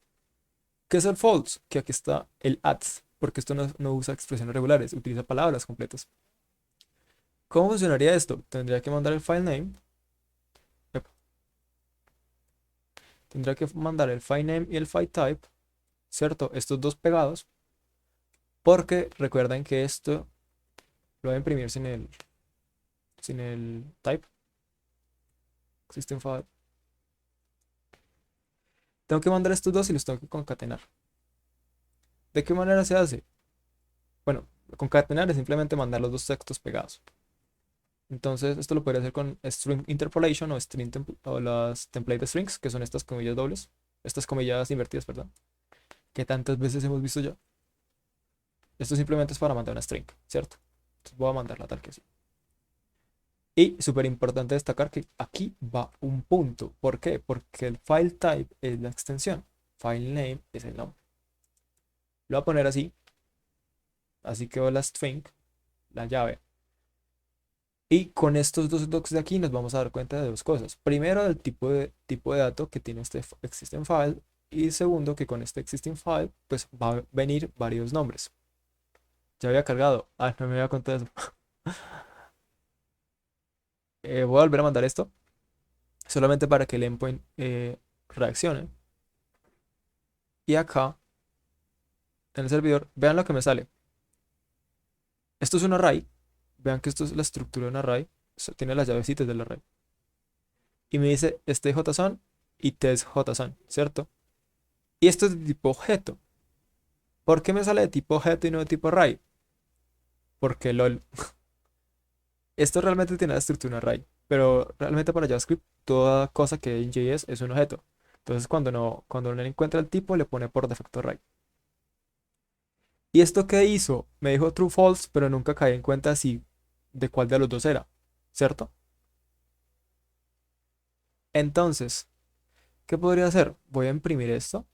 ¿Qué es el false? Que aquí está el at, porque esto no usa expresiones regulares, utiliza palabras completas. ¿Cómo funcionaría esto? Tendría que mandar el file name. Epa. Tendría que mandar el file name y el file type, ¿cierto? Estos dos pegados, porque recuerden que esto lo voy a imprimir sin el type. System file. Tengo que mandar estos dos y los tengo que concatenar. ¿De qué manera se hace? Bueno, concatenar es simplemente mandar los dos textos pegados. Entonces, esto lo podría hacer con string interpolation o las template strings, que son estas comillas dobles, estas comillas invertidas, perdón, que tantas veces hemos visto ya. Esto simplemente es para mandar una string, ¿cierto? Entonces voy a mandarla tal que sí. Y súper importante destacar que aquí va un punto. ¿Por qué? Porque el file type es la extensión. File name es el nombre. Lo voy a poner así. Así quedó la string, la llave. Y con estos dos docs de aquí nos vamos a dar cuenta de dos cosas. Primero, del tipo de dato que tiene este existing file. Y segundo, que con este existing file, pues va a venir varios nombres. Ya había cargado. Ah, no me había contado eso. Voy a volver a mandar esto. Solamente para que el endpoint reaccione. Y acá, en el servidor, vean lo que me sale. Esto es un array. Vean que esto es la estructura de un array. Tiene las llavecitas del array. Y me dice este JSON y test.json, ¿cierto? Y esto es de tipo objeto. ¿Por qué me sale de tipo objeto y no de tipo array? Porque LOL. Esto realmente tiene la estructura array, pero realmente para JavaScript toda cosa que hay en JS es un objeto. Entonces cuando no encuentra el tipo le pone por defecto array. ¿Y esto qué hizo? Me dijo true false, pero nunca caí en cuenta si de cuál de los dos era, ¿cierto? Entonces, ¿qué podría hacer? Voy a imprimir esto.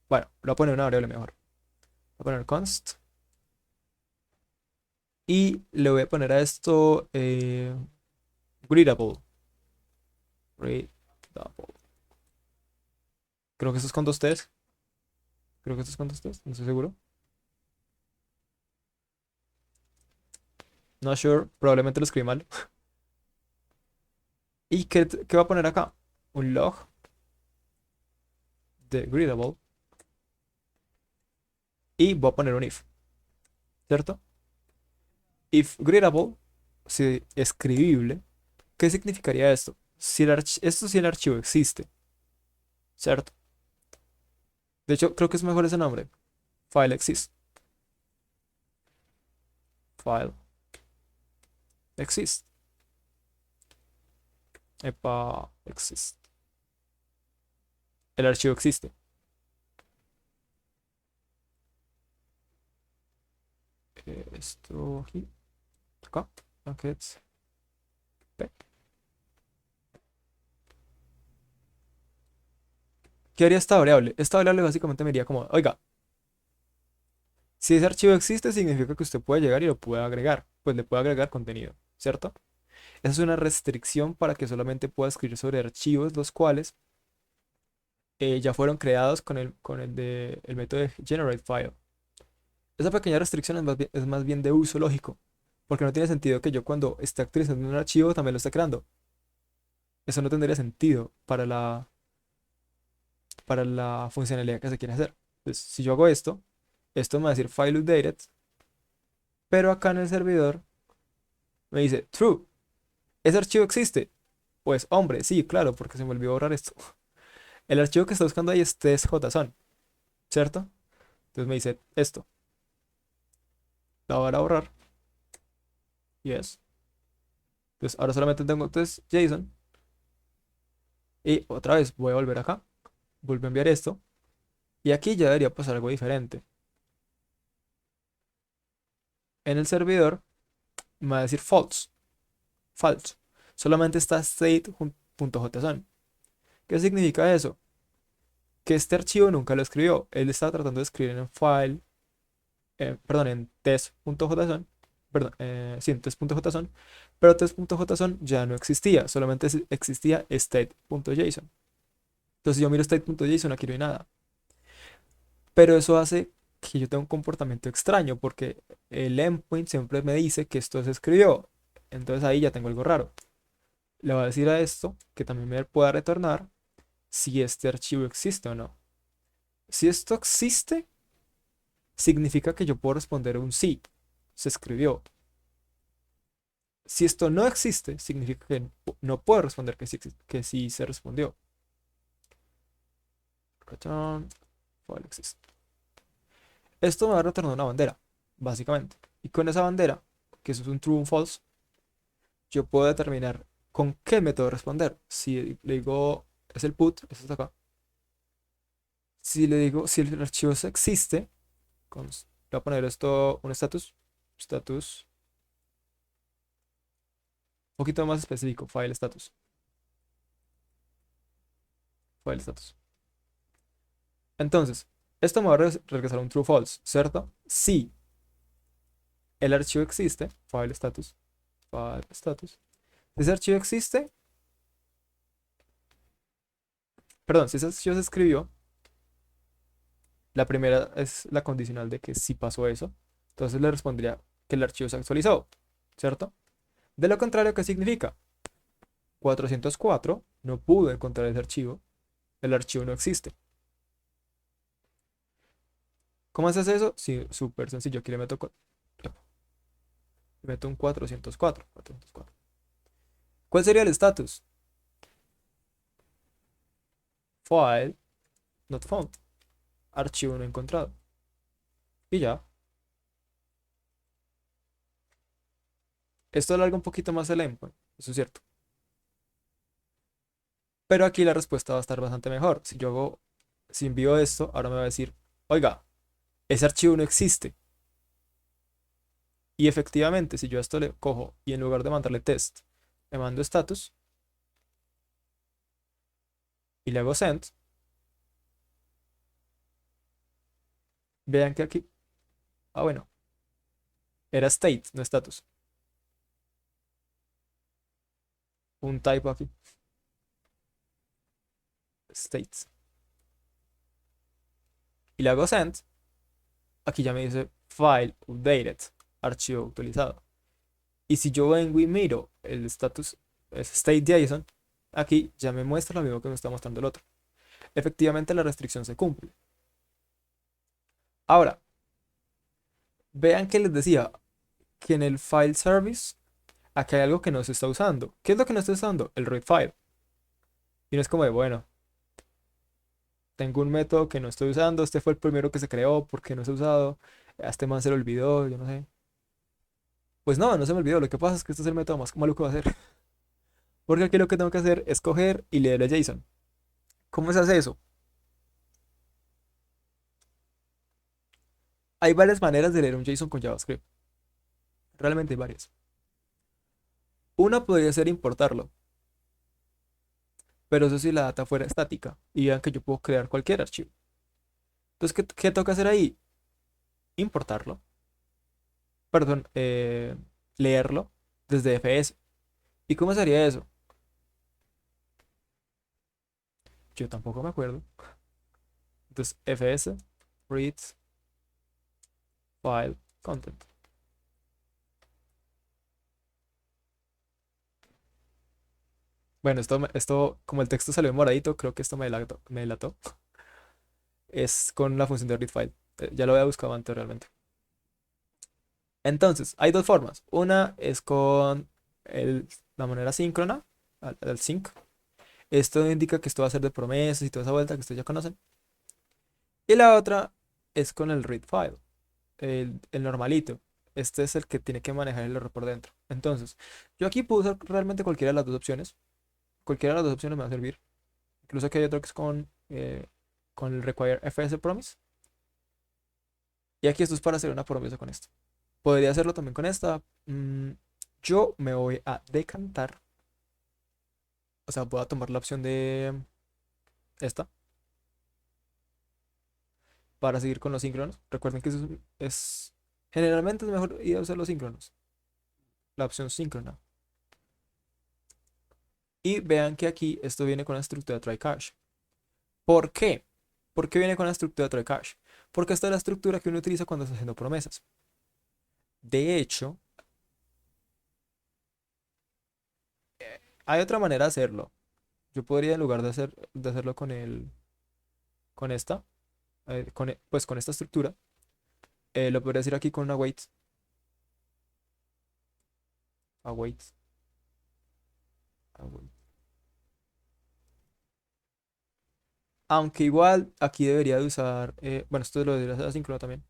Bueno, lo voy a poner una variable mejor. Voy a poner const y le voy a poner a esto readable. Readable. Creo que esto es con dos T's. Creo que esto es con dos T's, no estoy seguro. Not sure, probablemente lo escribí mal. ¿Y qué va a poner acá? Un log de readable y voy a poner un if, ¿cierto? If readable, si escribible, ¿qué significaría esto? Esto si el archivo existe, ¿cierto? De hecho, creo que es mejor ese nombre. File exist. File exist. Epa, exist. El archivo existe. Esto aquí, acá, packets, p. ¿Qué haría esta variable? Esta variable básicamente me diría como, oiga, si ese archivo existe, significa que usted puede llegar y lo puede agregar. Pues le puede agregar contenido, ¿cierto? Esa es una restricción para que solamente pueda escribir sobre archivos los cuales ya fueron creados con el método de GenerateFile. Esa pequeña restricción es más bien de uso lógico, porque no tiene sentido que yo cuando esté actualizando un archivo también lo esté creando. Eso no tendría sentido para la funcionalidad que se quiere hacer. Entonces, si yo hago esto me va a decir file updated, pero acá en el servidor me dice true. ¿Ese archivo existe? Pues hombre, sí, claro, porque se me olvidó borrar esto. El archivo que está buscando ahí es test.json, ¿cierto? Entonces me dice esto. La voy a borrar. Yes. Entonces ahora solamente tengo test.json. Y otra vez voy a volver acá. Vuelvo a enviar esto. Y aquí ya debería pasar algo diferente. En el servidor me va a decir false. False. Solamente está state.json. ¿Qué significa eso? Que este archivo nunca lo escribió. Él estaba tratando de escribir en file, perdón, en test.json, perdón, sí, en test.json, pero test.json ya no existía, solamente existía state.json. Entonces yo miro state.json, aquí no hay nada. Pero eso hace que yo tenga un comportamiento extraño, porque el endpoint siempre me dice que esto se escribió. Entonces ahí ya tengo algo raro. Le voy a decir a esto que también me pueda retornar si este archivo existe o no. Si esto existe, significa que yo puedo responder un sí, se escribió. Si esto no existe, significa que no puedo responder que sí se respondió. Return file exist. Esto me va a retornar una bandera, básicamente. Y con esa bandera, que eso es un true o un false, yo puedo determinar con qué método responder. Si le digo, es el put, eso está acá. Si le digo, si el archivo existe, le voy a poner esto un status, un poquito más específico, file status. Entonces, esto me va a regresar un true false, ¿cierto? Si el archivo existe, file status. Si ese archivo existe, perdón, si ese archivo se escribió, la primera es la condicional de que sí pasó eso. Entonces le respondería que el archivo se actualizó, ¿cierto? De lo contrario, ¿qué significa? 404 no pudo encontrar ese archivo, el archivo no existe. ¿Cómo haces eso? Sí, súper sencillo. Aquí le meto un 404. ¿Cuál sería el estatus? file not found, archivo no encontrado. Y ya. Esto alarga un poquito más el endpoint, eso es cierto. Pero aquí la respuesta va a estar bastante mejor. Si envío esto, ahora me va a decir, oiga, ese archivo no existe. Y efectivamente, si yo a esto le cojo y en lugar de mandarle test, le mando status y le hago send, vean que aquí, bueno, era state, no status. Un typo aquí, states. Y le hago send, aquí ya me dice file updated, archivo actualizado. Y si yo vengo y miro el status, es state.json, aquí ya me muestra lo mismo que me está mostrando el otro. Efectivamente la restricción se cumple. Ahora, vean que les decía que en el file service, acá hay algo que no se está usando. ¿Qué es lo que no está usando? El read file. Y no es como de, bueno, tengo un método que no estoy usando, este fue el primero que se creó, porque no se ha usado, a este man se le olvidó, yo no sé. Pues no, no se me olvidó, lo que pasa es que este es el método más maluco de hacer. Porque aquí lo que tengo que hacer es coger y leer el JSON. ¿Cómo se hace eso? Hay varias maneras de leer un JSON con JavaScript. Realmente hay varias. Una podría ser importarlo, pero eso si la data fuera estática y vean que yo puedo crear cualquier archivo. Entonces, ¿qué toca hacer ahí? Importarlo, perdón, leerlo desde FS. ¿Y cómo sería eso? Yo tampoco me acuerdo. Entonces, FS, read, file, content. Bueno, como el texto salió en moradito, creo que esto me delató. Es con la función de read file. Ya lo había buscado antes realmente. Entonces, hay dos formas. Una es con la manera síncrona, el sync. Esto indica que esto va a ser de promesas y toda esa vuelta que ustedes ya conocen. Y la otra es con el read file, el normalito. Este es el que tiene que manejar el error por dentro. Entonces, yo aquí puedo usar realmente cualquiera de las dos opciones. Cualquiera de las dos opciones me va a servir. Incluso aquí hay otro que es con el require fs promise. Y aquí esto es para hacer una promesa con esto. Podría hacerlo también con esta. Yo me voy a decantar. O sea, voy a tomar la opción de esta para seguir con los síncronos. Recuerden que generalmente es mejor ir a usar los síncronos. La opción síncrona. Y vean que aquí esto viene con la estructura try catch. ¿Por qué? ¿Por qué viene con la estructura try catch? Porque esta es la estructura que uno utiliza cuando está haciendo promesas. De hecho, hay otra manera de hacerlo. Yo podría, en lugar de hacerlo con esta, pues con esta estructura, lo podría hacer aquí con una wait. Await. Await. Aunque igual aquí debería de usar, bueno, esto lo debería hacer asíncrono también.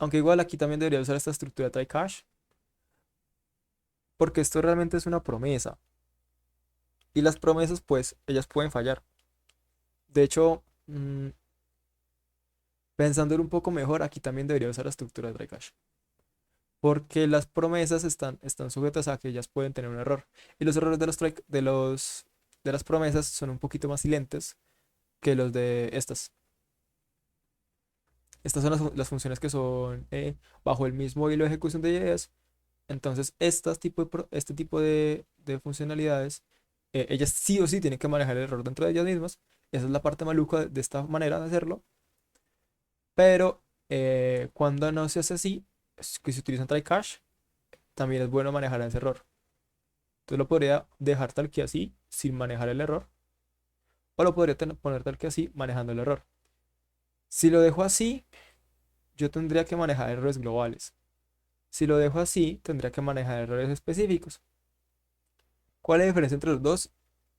Aunque igual aquí también debería usar esta estructura try catch, porque esto realmente es una promesa. Y las promesas, pues, ellas pueden fallar. De hecho, pensándolo un poco mejor, aquí también debería usar la estructura de try catch. Porque las promesas están sujetas a que ellas pueden tener un error. Y los errores de las promesas son un poquito más silentes que los de estas. Estas son las funciones que son bajo el mismo hilo de ejecución de ideas. Entonces, este tipo de funcionalidades, ellas sí o sí tienen que manejar el error dentro de ellas mismas. Esa es la parte maluca de esta manera de hacerlo. Pero cuando no se hace así, es que se utiliza un try catch, también es bueno manejar ese error. Entonces lo podría dejar tal que así, sin manejar el error. O lo podría poner tal que así, manejando el error. Si lo dejo así, yo tendría que manejar errores globales. Si lo dejo así, tendría que manejar errores específicos. ¿Cuál es la diferencia entre los dos?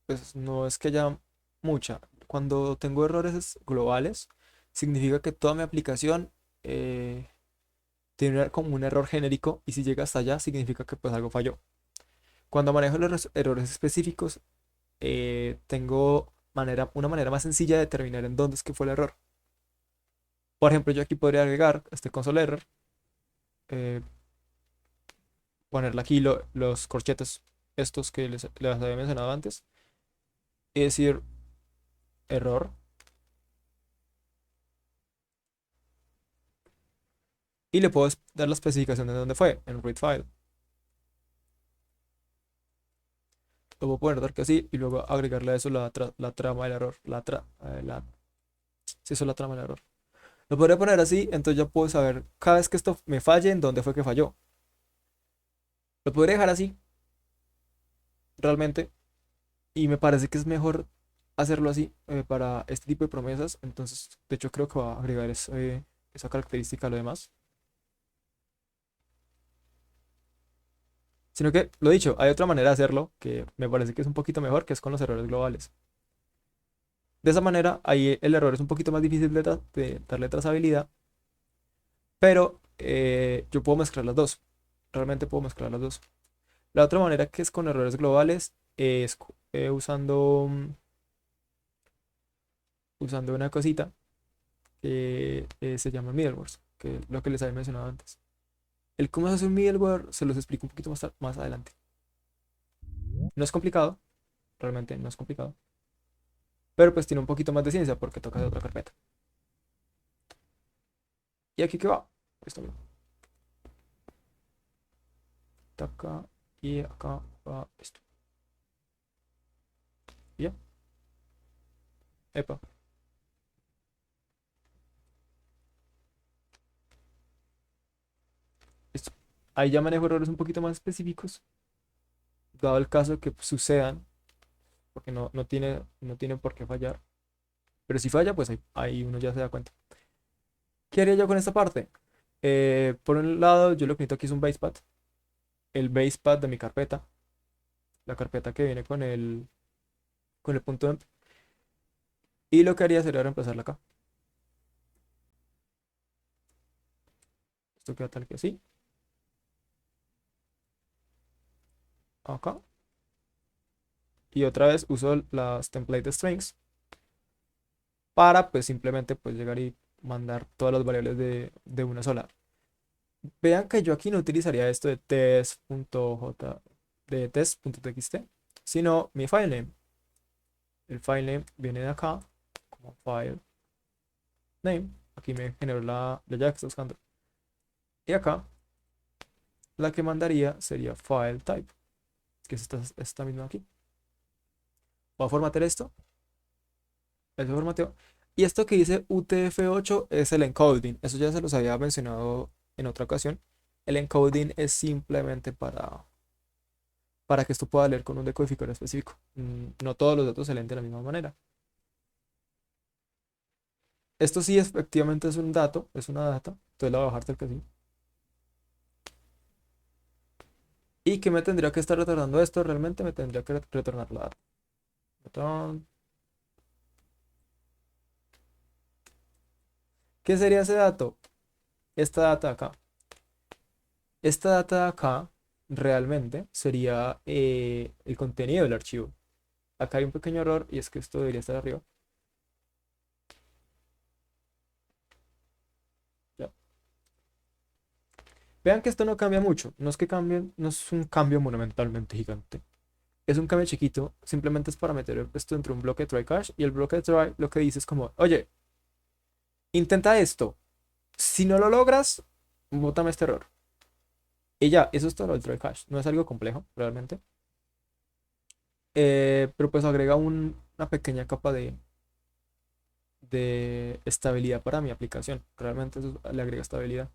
Pues no es que haya mucha. Cuando tengo errores globales, significa que toda mi aplicación eh, tiene como un error genérico y si llega hasta allá significa que pues algo falló. Cuando manejo los errores específicos, tengo una manera más sencilla de determinar en dónde es que fue el error. Por ejemplo, yo aquí podría agregar este console error, eh, ponerle aquí los corchetes estos que les había mencionado antes y decir error y le puedo dar la especificación de dónde fue en read file. Lo puedo poner tal que así y luego agregarle a eso la trama del error. Sí, eso es la trama del error. Lo podría poner así, entonces ya puedo saber cada vez que esto me falle en dónde fue que falló. Lo podría dejar así, realmente, y me parece que es mejor hacerlo así para este tipo de promesas. Entonces, de hecho, creo que va a agregar esa característica a lo demás. Sino que, lo dicho, hay otra manera de hacerlo que me parece que es un poquito mejor, que es con los errores globales. De esa manera, ahí el error es un poquito más difícil de darle trazabilidad, pero yo puedo mezclar las dos. Realmente puedo mezclar las dos. La otra manera que es con errores globales es usando una cosita que se llama middlewares, que es lo que les había mencionado antes. El cómo se hace un middleware se los explico un poquito más adelante. No es complicado, realmente no es complicado, pero pues tiene un poquito más de ciencia porque toca de otra carpeta. ¿Y aquí qué va? Esto mismo. Acá y acá va esto. ¿Y ya? Epa. Listo. Ahí ya manejo errores un poquito más específicos, dado el caso que sucedan, porque no tiene por qué fallar. Pero si falla, pues ahí uno ya se da cuenta. ¿Qué haría yo con esta parte? Por un lado, yo lo que necesito aquí es un basepad. El basepad de mi carpeta. La carpeta que viene con el punto .emp. Y lo que haría sería reemplazarla acá. Esto queda tal que así. Acá. Y otra vez uso las template strings para pues simplemente pues llegar y mandar todas las variables de una sola. Vean que yo aquí no utilizaría esto de test.txt, sino mi filename. El filename viene de acá, como file name. Aquí me generó la llave que estoy buscando. Y acá, la que mandaría sería file type, que es esta misma aquí. Voy a formatear esto, eso formateo. Y esto que dice UTF-8 es el encoding. Eso ya se los había mencionado en otra ocasión. El encoding es simplemente para que esto pueda leer con un decodificador específico. No todos los datos se leen de la misma manera. Esto sí efectivamente es un dato, es una data. Entonces la voy a bajar tal que sí. ¿Y qué me tendría que estar retornando esto? Realmente me tendría que retornar la data. Return. ¿Qué sería ese dato? Esta data de acá. Esta data de acá realmente sería el contenido del archivo. Acá hay un pequeño error y es que esto debería estar arriba. Ya. Vean que esto no cambia mucho. No es que cambien, no es un cambio monumentalmente gigante. Es un cambio chiquito. Simplemente es para meter esto dentro de un bloque de try cache. Y el bloque de try lo que dice es como, oye, intenta esto. Si no lo logras, bótame este error. Y ya, eso es todo el try cache. No es algo complejo, realmente. Pero pues agrega una pequeña capa de estabilidad para mi aplicación. Realmente eso le agrega estabilidad.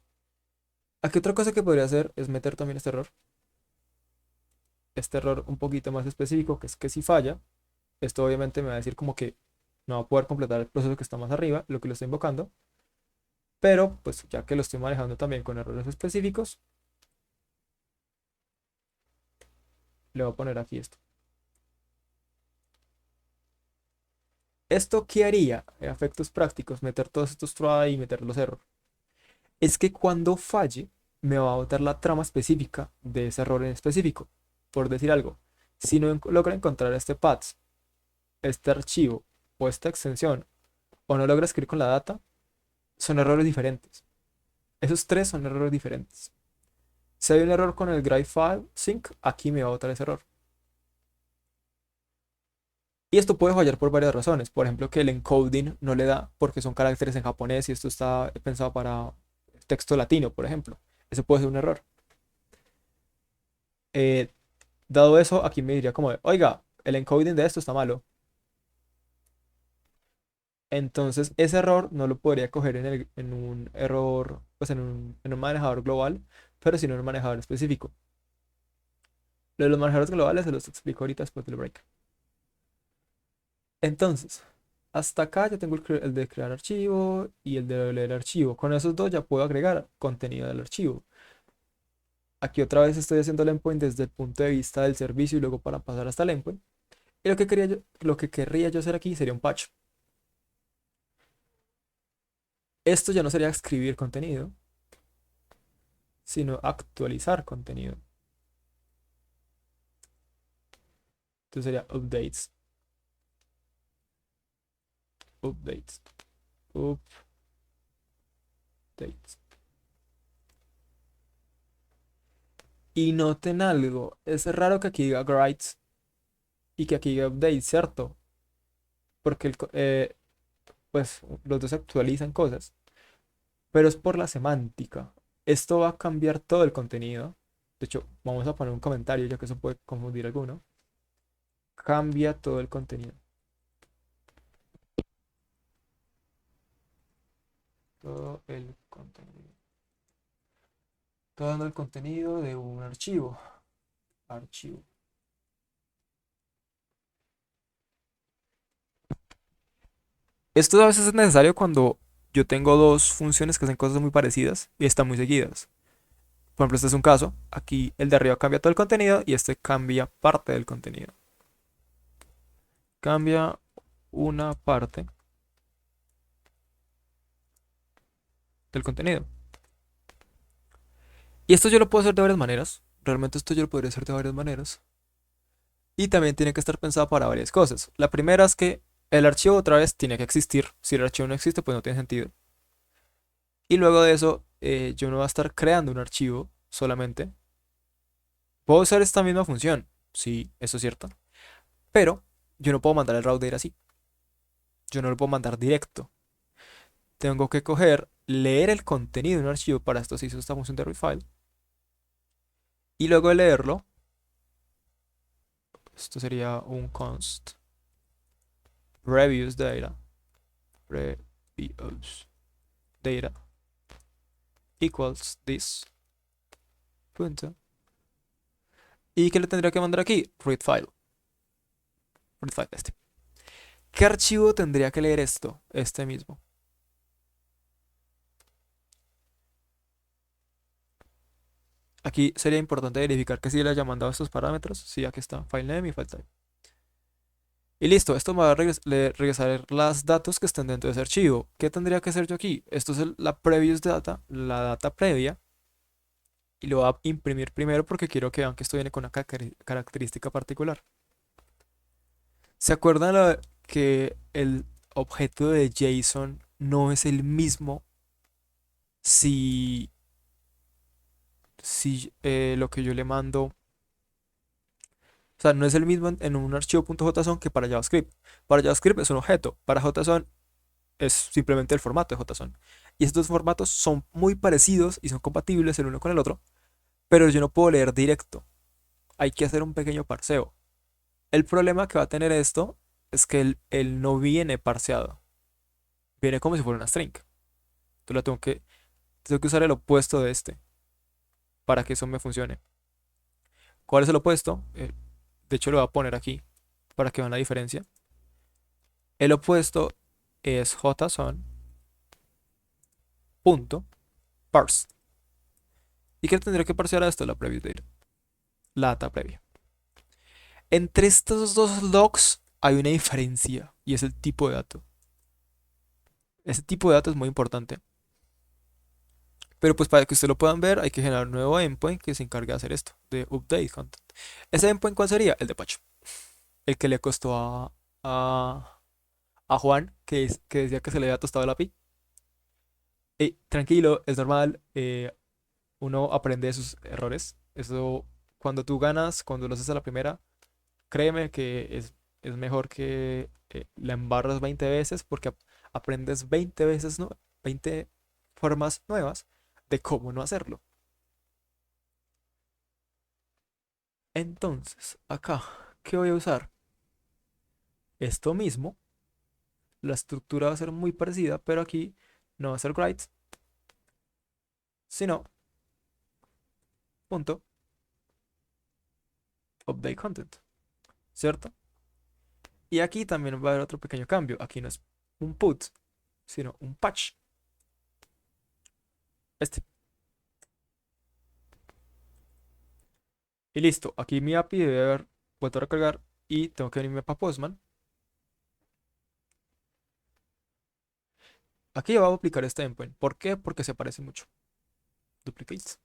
Aquí otra cosa que podría hacer es meter también este error. Este error un poquito más específico, que es que si falla, esto obviamente me va a decir como que no va a poder completar el proceso que está más arriba, lo que lo está invocando. Pero pues ya que lo estoy manejando también con errores específicos, le voy a poner aquí esto. ¿Esto qué haría? A efectos prácticos, meter todos estos try y meter los error. Es que cuando falle, me va a botar la trama específica de ese error en específico. Por decir algo, si no logra encontrar este path, este archivo o esta extensión, o no logra escribir con la data, son errores diferentes. Esos tres son errores diferentes. Si hay un error con el Grid File Sync, aquí me va a botar ese error. Y esto puede fallar por varias razones. Por ejemplo, que el encoding no le da porque son caracteres en japonés y esto está pensado para texto latino, por ejemplo. Eso puede ser un error. Eh, Dado eso, aquí me diría como, oiga, el encoding de esto está malo. Entonces, ese error no lo podría coger en un error, pues en un manejador global, pero sí en un manejador específico. Lo de los manejadores globales se los explico ahorita después del break. Entonces, hasta acá ya tengo el de crear archivo y el de leer archivo. Con esos dos ya puedo agregar contenido del archivo. Aquí otra vez estoy haciendo el endpoint desde el punto de vista del servicio y luego para pasar hasta el endpoint. Y lo que querría yo hacer aquí sería un patch. Esto ya no sería escribir contenido, sino actualizar contenido. Entonces sería updates, updates, updates. Y noten algo, es raro que aquí diga writes y que aquí diga updates, ¿cierto? Porque pues los dos actualizan cosas, pero es por la semántica. Esto va a cambiar todo el contenido. De hecho, vamos a poner un comentario ya que eso puede confundir a alguno. Cambia todo el contenido. Todo el contenido. Todo el contenido de un archivo. Archivo. Esto a veces es necesario cuando yo tengo dos funciones que hacen cosas muy parecidas y están muy seguidas. Por ejemplo, este es un caso. Aquí el de arriba cambia todo el contenido y este cambia parte del contenido. Cambia una parte del contenido. Y esto yo lo puedo hacer de varias maneras. Realmente esto yo lo podría hacer de varias maneras. Y también tiene que estar pensado para varias cosas. La primera es que el archivo otra vez tiene que existir. Si el archivo no existe, pues no tiene sentido. Y luego de eso, yo no voy a estar creando un archivo solamente. Puedo usar esta misma función. Sí, eso es cierto. Pero yo no puedo mandar el router así. Yo no lo puedo mandar directo. Tengo que coger, leer el contenido de un archivo. Para esto se hizo esta función de readFile. Y luego de leerlo, esto sería un const previous data. Previous data equals this. Punto. ¿Y qué le tendría que mandar aquí? ReadFile. ReadFile este. ¿Qué archivo tendría que leer esto? Este mismo. Aquí sería importante verificar que sí le haya mandado estos parámetros. Sí, aquí está. FileName y FileType. Y listo, esto me va a regresar las datos que estén dentro de ese archivo. ¿Qué tendría que hacer yo aquí? Esto es la previous data, la data previa. Y lo voy a imprimir primero porque quiero que vean que esto viene con una característica particular. ¿Se acuerdan que el objeto de JSON no es el mismo si lo que yo le mando, o sea, no es el mismo en un archivo .json que para JavaScript? Para JavaScript es un objeto, para JSON es simplemente el formato de JSON. Y estos formatos son muy parecidos y son compatibles el uno con el otro, pero yo no puedo leer directo. Hay que hacer un pequeño parseo. El problema que va a tener esto es que él no viene parseado. Viene como si fuera una string. Entonces tengo que usar el opuesto de este para que eso me funcione. ¿Cuál es el opuesto? De hecho, lo voy a poner aquí para que vean la diferencia. El opuesto es json.parse. ¿Y qué tendría que parsear a esto? La previous data. La data previa. Entre estos dos logs hay una diferencia. y es el tipo de dato. Ese tipo de dato es muy importante. Pero pues para que ustedes lo puedan ver, hay que generar un nuevo endpoint que se encargue de hacer esto, de update content. ¿Ese endpoint cuál sería? El de patch. El que le costó a, a Juan, que decía que se le había tostado el API. Ey, tranquilo, es normal. Uno aprende de sus errores. Eso, cuando tú ganas, cuando lo haces a la primera, créeme que es mejor que la embarras 20 veces porque aprendes 20 veces, ¿no? 20 formas nuevas de cómo no hacerlo. Entonces, acá, ¿qué voy a usar? Esto mismo. La estructura va a ser muy parecida, pero aquí no va a ser write, sino punto update content, ¿cierto? Y aquí también va a haber otro pequeño cambio. Aquí no es un put, sino un patch. Este. Y listo. Aquí mi API debe haber vuelto a recargar y tengo que venirme para Postman. Aquí voy a aplicar este endpoint. ¿Por qué? Porque se parece mucho. Duplicates.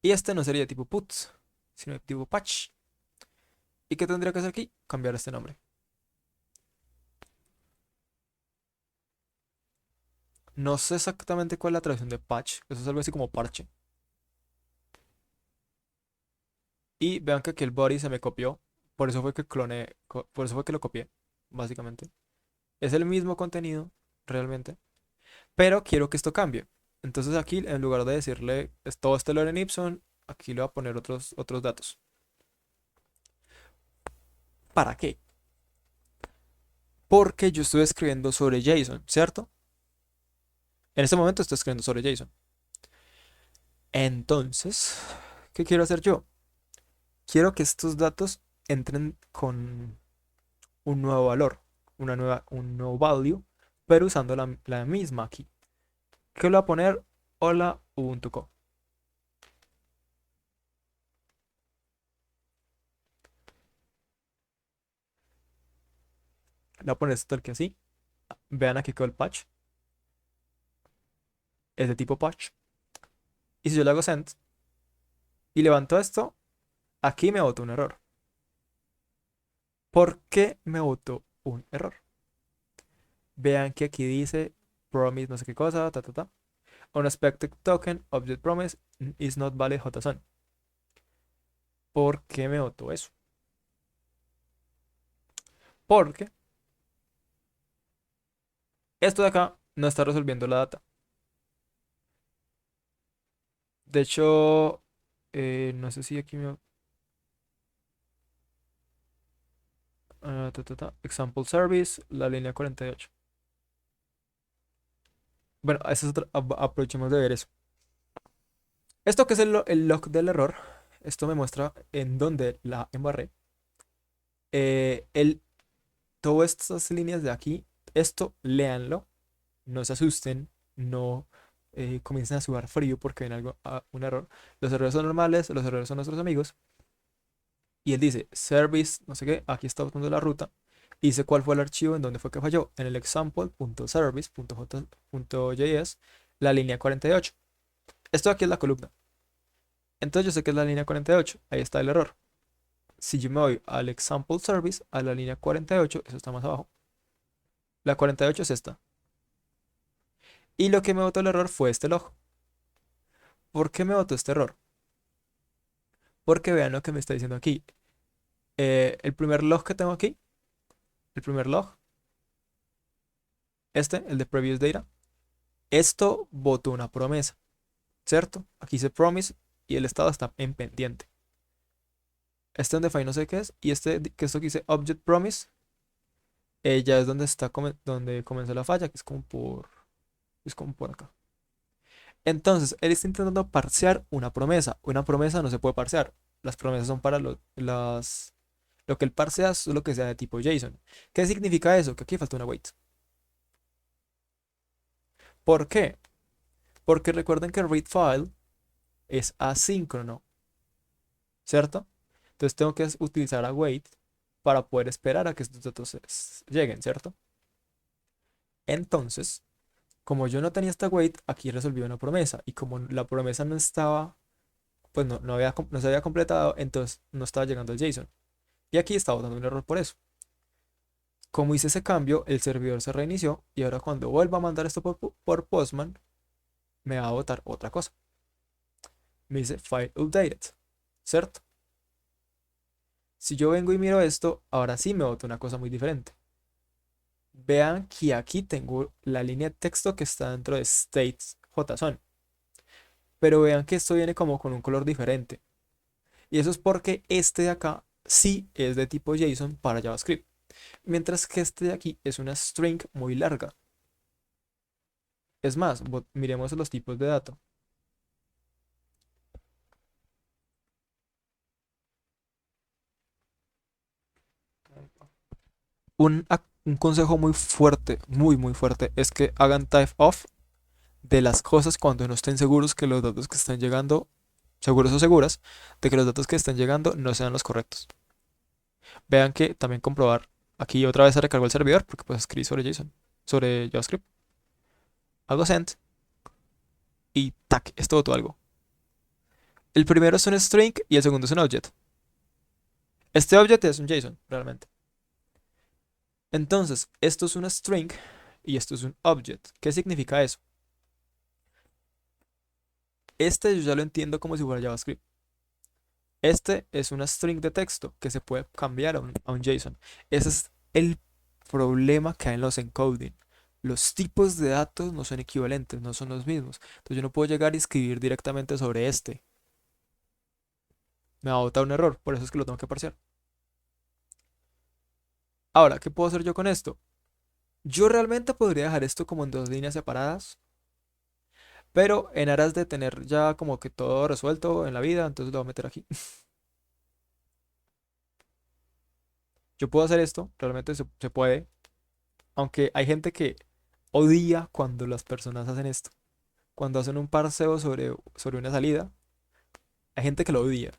Y este no sería de tipo put, sino de tipo patch. ¿Y qué tendría que hacer aquí? Cambiar este nombre. No sé exactamente cuál es la traducción de patch. Eso es algo así como parche. Y vean que aquí el body se me copió. Por eso fue que cloné. Por eso fue que lo copié. Básicamente. Es el mismo contenido. Realmente. Pero quiero que esto cambie. Entonces aquí, en lugar de decirle todo este Lorem Ipsum, aquí le voy a poner otros datos. ¿Para qué? Porque yo estoy escribiendo sobre JSON, ¿cierto? En este momento estoy escribiendo sobre JSON. Entonces, ¿qué quiero hacer yo? Quiero que estos datos entren con un nuevo valor, un nuevo value, pero usando la misma aquí. ¿Qué le voy a poner? Hola Ubuntu.co. Le voy a poner esto tal que así. Vean aquí quedó el patch. Es de tipo patch. Y si yo le hago send y levanto esto, aquí me botó un error. ¿Por qué me botó un error? Vean que aquí dice promise no sé qué cosa, ta ta ta. Unexpected token object promise is not valid JSON. ¿Por qué me botó eso? Porque esto de acá no está resolviendo la data. De hecho, no sé si aquí me... Example service, la línea 48. Bueno, eso es aprovechemos de ver eso. Esto que es el log del error, esto me muestra en dónde la embarré. Eh, el, Todas estas líneas de aquí, esto léanlo, no se asusten, no comiencen a sudar frío porque ven algo, un error. Los errores son normales, los errores son nuestros amigos. Y él dice service, no sé qué, aquí está botando la ruta. Y dice cuál fue el archivo en donde fue que falló. En el example.service.js, la línea 48. Esto aquí es la columna. Entonces yo sé que es la línea 48. Ahí está el error. Si yo me voy al example service, a la línea 48, eso está más abajo. La 48 es esta. Y lo que me botó el error fue este log. ¿Por qué me botó este error? Porque vean lo que me está diciendo aquí. El primer log que tengo aquí, el primer log, el de previous data, esto botó una promesa, ¿cierto? Aquí dice promise y el estado está en pendiente. Este undefined no sé qué es y que esto que dice object promise, ya es donde donde comenzó la falla, que es como por acá. Entonces, él está intentando parsear una promesa. Una promesa no se puede parsear. Las promesas son para lo que él parsea es lo que sea de tipo JSON. ¿Qué significa eso? Que aquí falta una wait. ¿Por qué? Porque recuerden que el read file es asíncrono, ¿cierto? Entonces tengo que utilizar await para poder esperar a que estos datos lleguen, ¿cierto? Entonces, como yo no tenía esta wait, aquí resolví una promesa. Y como la promesa no estaba, pues no se había completado, entonces no estaba llegando el JSON. Y aquí estaba dando un error por eso. Como hice ese cambio, el servidor se reinició y ahora cuando vuelva a mandar esto por Postman, me va a botar otra cosa. Me dice file updated, ¿cierto? Si yo vengo y miro esto, ahora sí me bota una cosa muy diferente. Vean que aquí tengo la línea de texto que está dentro de states.json. Pero vean que esto viene como con un color diferente. Y eso es porque este de acá sí es de tipo JSON para JavaScript. Mientras que este de aquí es una string muy larga. Es más, miremos los tipos de datos. Un consejo muy fuerte, muy fuerte, es que hagan type off de las cosas cuando no estén seguros que los datos que están llegando, seguros o seguras, de que los datos que están llegando no sean los correctos. Vean que también comprobar, aquí otra vez se recargó el servidor porque pues escribí sobre JSON, sobre JavaScript. Hago send y tac, esto botó algo. El primero es un string y el segundo es un object. Este object es un JSON, realmente. Entonces, esto es una string y esto es un object. ¿Qué significa eso? Este yo ya lo entiendo como si fuera JavaScript. Este es una string de texto que se puede cambiar a un JSON. Ese es el problema que hay en los encoding. Los tipos de datos no son equivalentes, no son los mismos. Entonces yo no puedo llegar y escribir directamente sobre este. Me va a botar un error, por eso es que lo tengo que parsear. Ahora, ¿qué puedo hacer yo con esto? Yo realmente podría dejar esto como en dos líneas separadas, pero en aras de tener ya como que todo resuelto en la vida, entonces lo voy a meter aquí. Yo puedo hacer esto, realmente se puede, aunque hay gente que odia cuando las personas hacen esto. Cuando hacen un parseo sobre una salida, hay gente que lo odia.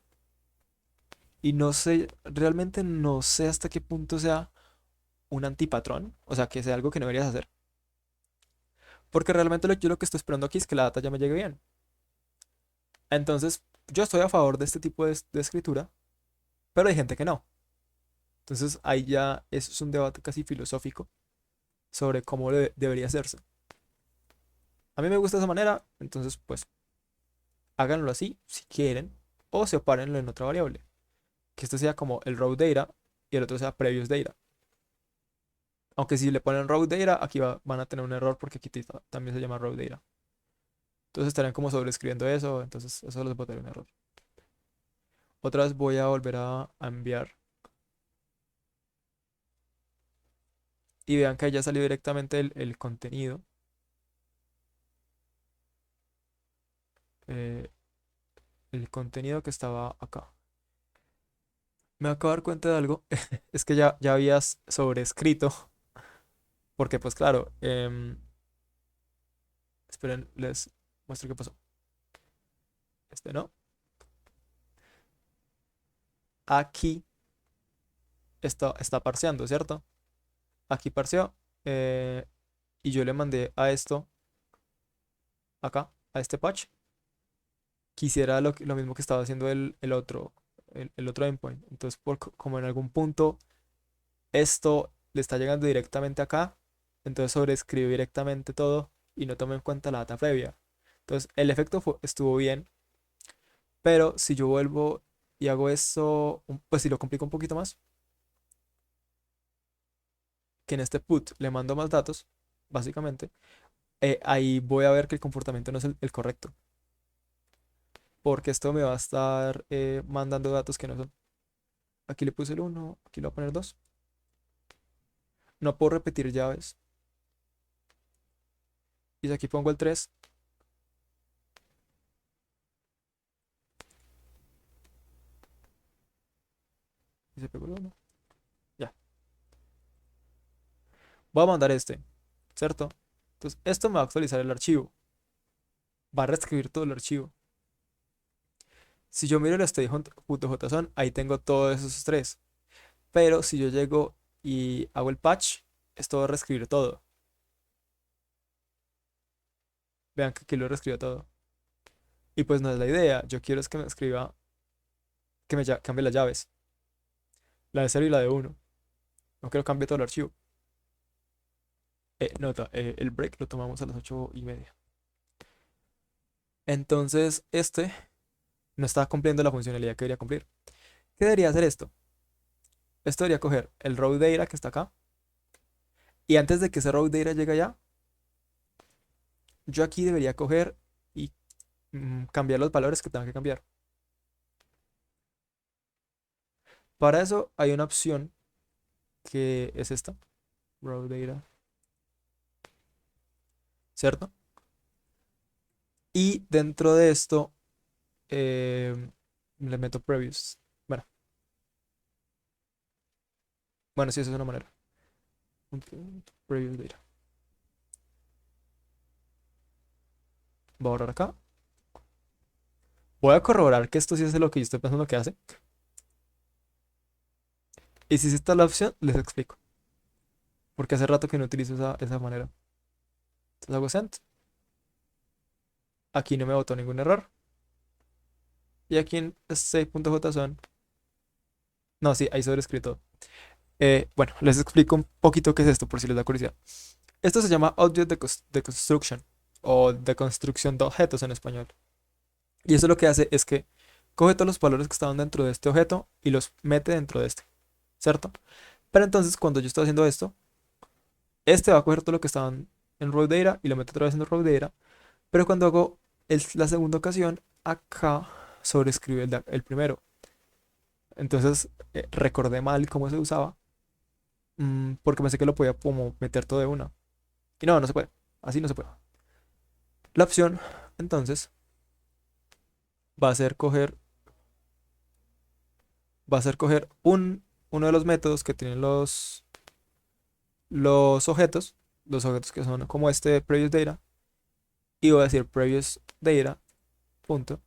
Y no sé, realmente no sé hasta qué punto sea un antipatrón, o sea, que sea algo que no deberías hacer. Porque realmente yo lo que estoy esperando aquí es que la data ya me llegue bien. Entonces, yo estoy a favor de este tipo de escritura, pero hay gente que no. Entonces, ahí ya eso es un debate casi filosófico sobre cómo debería hacerse. A mí me gusta esa manera, entonces, pues, háganlo así si quieren, o sepárenlo en otra variable. Que este sea como el raw data y el otro sea previous data. Aunque si le ponen raw data, aquí van a tener un error porque aquí también se llama raw data. Entonces estarán como sobreescribiendo eso, entonces eso les va a tener un error. Otra vez voy a volver a enviar y vean que ya salió directamente el contenido. eh, el contenido que estaba acá. Me acabo de dar cuenta de algo, es que ya habías sobrescrito, porque pues claro, esperen, les muestro qué pasó. Este no. Aquí está parseando, ¿cierto? Aquí parseó. Y yo le mandé a esto, acá, a este patch. Quisiera lo mismo que estaba haciendo el otro endpoint. Entonces, como en algún punto esto le está llegando directamente acá, entonces sobreescribe directamente todo y no toma en cuenta la data previa. Entonces, el efecto estuvo bien, pero si yo vuelvo y hago esto, pues si lo complico un poquito más, que en este put le mando más datos, básicamente, ahí voy a ver que el comportamiento no es el correcto. Porque esto me va a estar mandando datos que no son. Aquí le puse el 1, aquí le voy a poner 2. No puedo repetir llaves. Y si aquí pongo el 3 y se pegó el 1. Ya. Voy a mandar este, ¿cierto? Entonces, esto me va a actualizar el archivo. Va a reescribir todo el archivo. Si yo miro el state.json, ahí tengo todos esos tres. Pero si yo llego y hago el patch, esto va a reescribir todo. Vean que aquí lo reescribió todo. Y pues no es la idea. Yo quiero es que me escriba, que cambie las llaves. La de 0 y la de 1. No quiero cambiar todo el archivo. Nota, el break lo tomamos a las 8:30. Entonces, este no está cumpliendo la funcionalidad que debería cumplir. ¿Qué debería hacer esto? Esto debería coger el raw data que está acá. Y antes de que ese raw data llegue allá, yo aquí debería coger y cambiar los valores que tengo que cambiar. Para eso hay una opción que es esta, raw data, ¿cierto? Y dentro de esto le meto previous. Bueno, bueno, sí, esa es una manera. Previous data. Voy a borrar acá. Voy a corroborar que esto sí es lo que yo estoy pensando que hace. Y si sí está la opción, les explico. Porque hace rato que no utilizo esa manera. Entonces hago send. Aquí no me botó ningún error. Y aquí en save.json. No, sí, ahí sobrescrito. Bueno, les explico un poquito qué es esto por si les da curiosidad. Esto se llama Object Deconstruction o deconstrucción de objetos en español. Y eso lo que hace es que coge todos los valores que estaban dentro de este objeto y los mete dentro de este, ¿cierto? Pero entonces cuando yo estoy haciendo esto, este va a coger todo lo que estaban en raw data y lo mete otra vez en raw data. Pero cuando hago la segunda ocasión, acá sobrescribe el primero. Entonces recordé mal cómo se usaba, porque pensé que lo podía como meter todo de una. Y no, no se puede. Así no se puede. La opción, entonces, va a ser coger, va a ser coger uno de los métodos que tienen los objetos que son como este previous data, y voy a decir previous data, punto.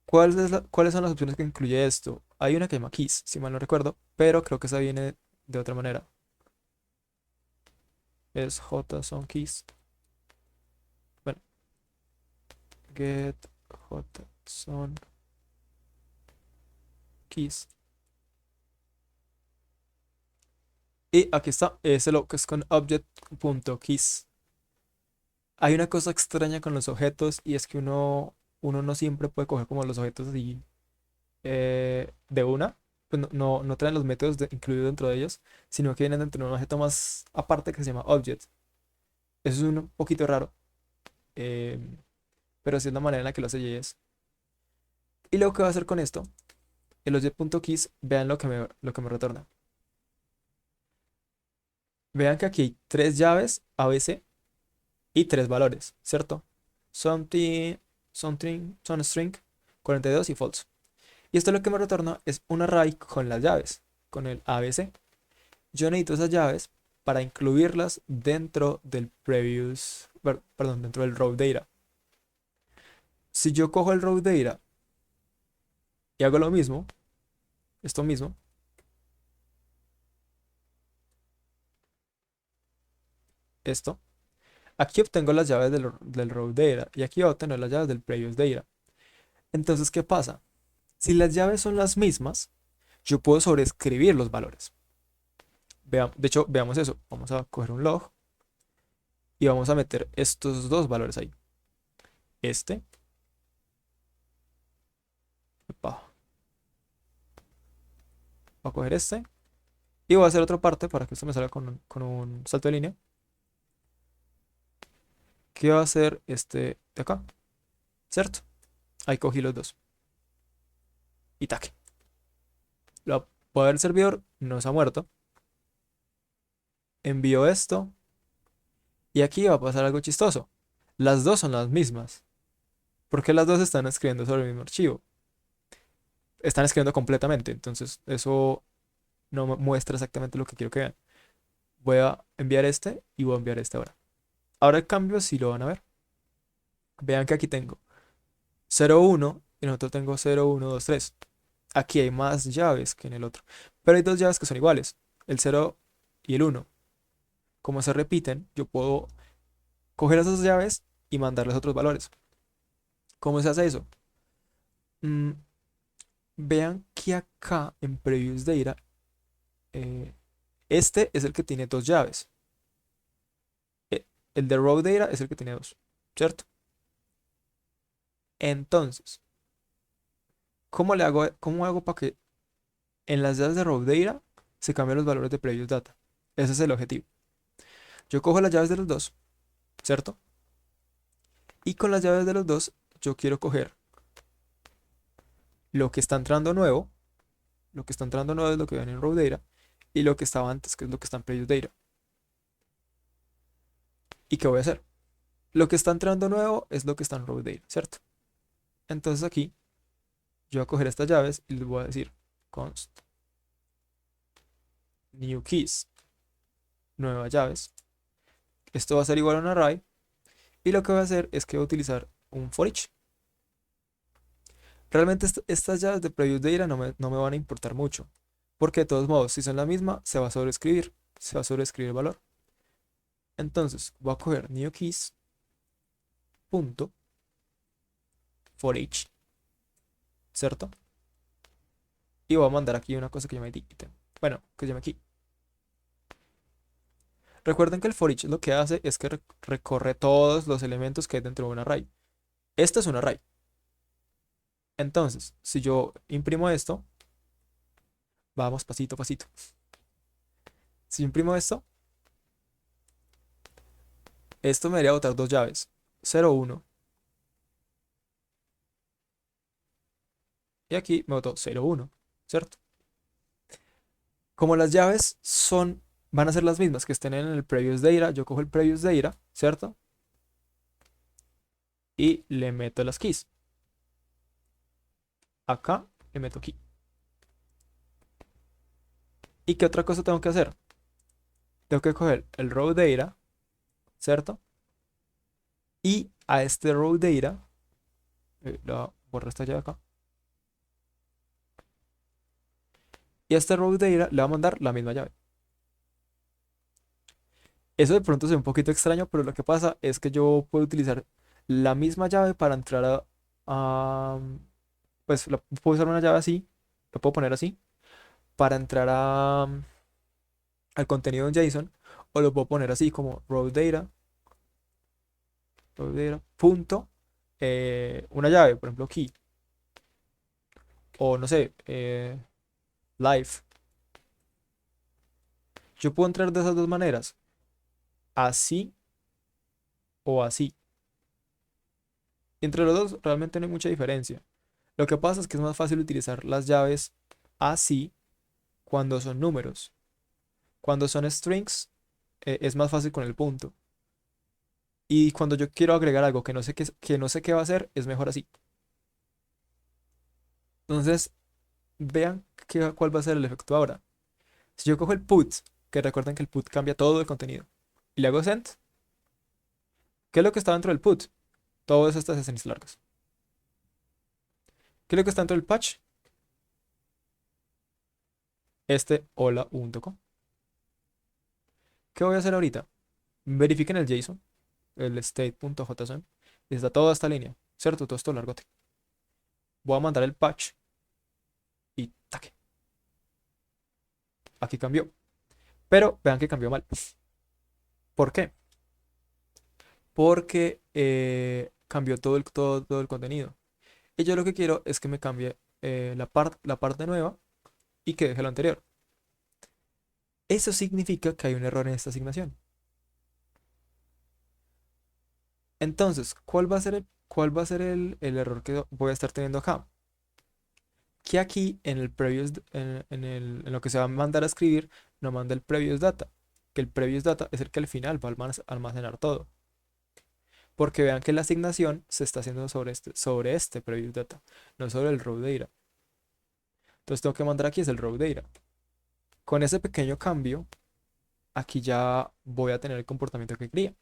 ¿Cuáles son las opciones que incluye esto? Hay una que se llama keys, si mal no recuerdo, pero creo que esa viene de otra manera. Es JSON keys. Bueno, get JSON keys. Y aquí está, es lo que es con object.keys. Hay una cosa extraña con los objetos y es que uno no siempre puede coger como los objetos así de una. Pues no traen los métodos incluidos dentro de ellos, sino que vienen dentro de un objeto más aparte que se llama object. Eso es un poquito raro, eh, pero así es la manera en la que lo hace JS. Y lo que voy a hacer con esto, el object.keys, vean lo que me retorna. Vean que aquí hay tres llaves ABC y tres valores, ¿cierto? Something, string, 42 y false. Y esto lo que me retorna es un array con las llaves, con el ABC. Yo necesito esas llaves para incluirlas dentro del perdón, dentro del raw data. Si yo cojo el raw data y hago lo mismo, esto mismo, esto, aquí obtengo las llaves del raw data y aquí voy a obtener las llaves del previous data. Entonces, ¿qué pasa? Si las llaves son las mismas, yo puedo sobreescribir los valores. De hecho, veamos eso. Vamos a coger un log y vamos a meter estos dos valores ahí. Este. Epa, voy a coger este. Y voy a hacer otra parte para que esto me salga con un salto de línea. Que va a ser este de acá. ¿Cierto? Ahí cogí los dos. Y taque. Lo voy a ver el servidor. No se ha muerto. Envío esto. Y aquí va a pasar algo chistoso. Las dos son las mismas. Porque las dos están escribiendo sobre el mismo archivo. Están escribiendo completamente. Entonces eso no me muestra exactamente lo que quiero que vean. Voy a enviar este y voy a enviar este ahora. Ahora el cambio si lo van a ver. Vean que aquí tengo 0, 1 y nosotros tengo 0, 1, 2, 3. aquí hay más llaves que en el otro. Pero hay dos llaves que son iguales, el 0 y el 1. Como se repiten, yo puedo coger esas llaves y mandarles otros valores. ¿Cómo se hace eso? Mm, vean que acá en Previous Data, eh, este es el que tiene dos llaves. E- El de Raw Data es el que tiene dos, ¿cierto? Entonces, cómo hago para que en las llaves de Raw Data se cambien los valores de Previous Data? Ese es el objetivo. Yo cojo las llaves de los dos, ¿cierto? Y con las llaves de los dos, yo quiero coger lo que está entrando nuevo. Lo que está entrando nuevo es lo que ven en Raw Data. Y lo que estaba antes, que es lo que está en Previous Data. ¿Y qué voy a hacer? Lo que está entrando nuevo es lo que está en Raw Data, ¿cierto? Entonces aquí yo voy a coger estas llaves y les voy a decir const new keys, nuevas llaves. Esto va a ser igual a un array. Y lo que voy a hacer es que voy a utilizar un for each. Realmente estas llaves de Previous Data no me van a importar mucho. Porque de todos modos, si son la misma, se va a sobreescribir. Se va a sobreescribir el valor. Entonces voy a coger new keys punto for each, ¿cierto? Y voy a mandar aquí una cosa que llame item. Bueno, que se llame aquí. Recuerden que el for each lo que hace es que recorre todos los elementos que hay dentro de un array. Este es un array. Entonces, si yo imprimo esto, vamos pasito a pasito. Si imprimo esto me debería botar dos llaves. 0, 1. Y aquí me botó 0, 1, ¿cierto? Como las llaves van a ser las mismas que estén en el previous data, yo cojo el previous data, ¿cierto? Y le meto las keys. Acá le meto key. ¿Y qué otra cosa tengo que hacer? Tengo que coger el raw data, ¿cierto? Y a este raw data, borro esta llave acá. Y a este raw data le voy a mandar la misma llave. Eso de pronto es un poquito extraño, pero lo que pasa es que yo puedo utilizar la misma llave para entrar pues puedo usar una llave así, la puedo poner así, para entrar al contenido en JSON, o lo puedo poner así como raw data punto, una llave, por ejemplo key, o no sé, live. Yo puedo entrar de esas dos maneras, así o así. Entre los dos realmente no hay mucha diferencia. Lo que pasa es que es más fácil utilizar las llaves así cuando son números. Cuando son strings, es más fácil con el punto. Y cuando yo quiero agregar algo que no sé qué va a hacer, es mejor así. Entonces, vean cuál va a ser el efecto ahora. Si yo cojo el put, que recuerden que el put cambia todo el contenido, y le hago send, ¿qué es lo que está dentro del put? Todas estas sesiones largas. ¿Qué es lo que está dentro del patch? Este hola.com. ¿Qué voy a hacer ahorita? Verifiquen el JSON, el state.json, y está toda esta línea, ¿cierto? Todo esto largote. Voy a mandar el patch y taque. Aquí cambió. Pero vean que cambió mal. ¿Por qué? Porque cambió todo el contenido. Y yo lo que quiero es que me cambie la parte nueva y que deje lo anterior. Eso significa que hay un error en esta asignación. Entonces, ¿cuál va a ser el error que voy a estar teniendo acá? Que aquí en el previous, en lo que se va a mandar a escribir, no manda el previous data. Que el previous data es el que al final va a almacenar todo. Porque vean que la asignación se está haciendo sobre este previous data, no sobre el raw data. Entonces tengo que mandar aquí es el raw data. Con ese pequeño cambio, aquí ya voy a tener el comportamiento que quería.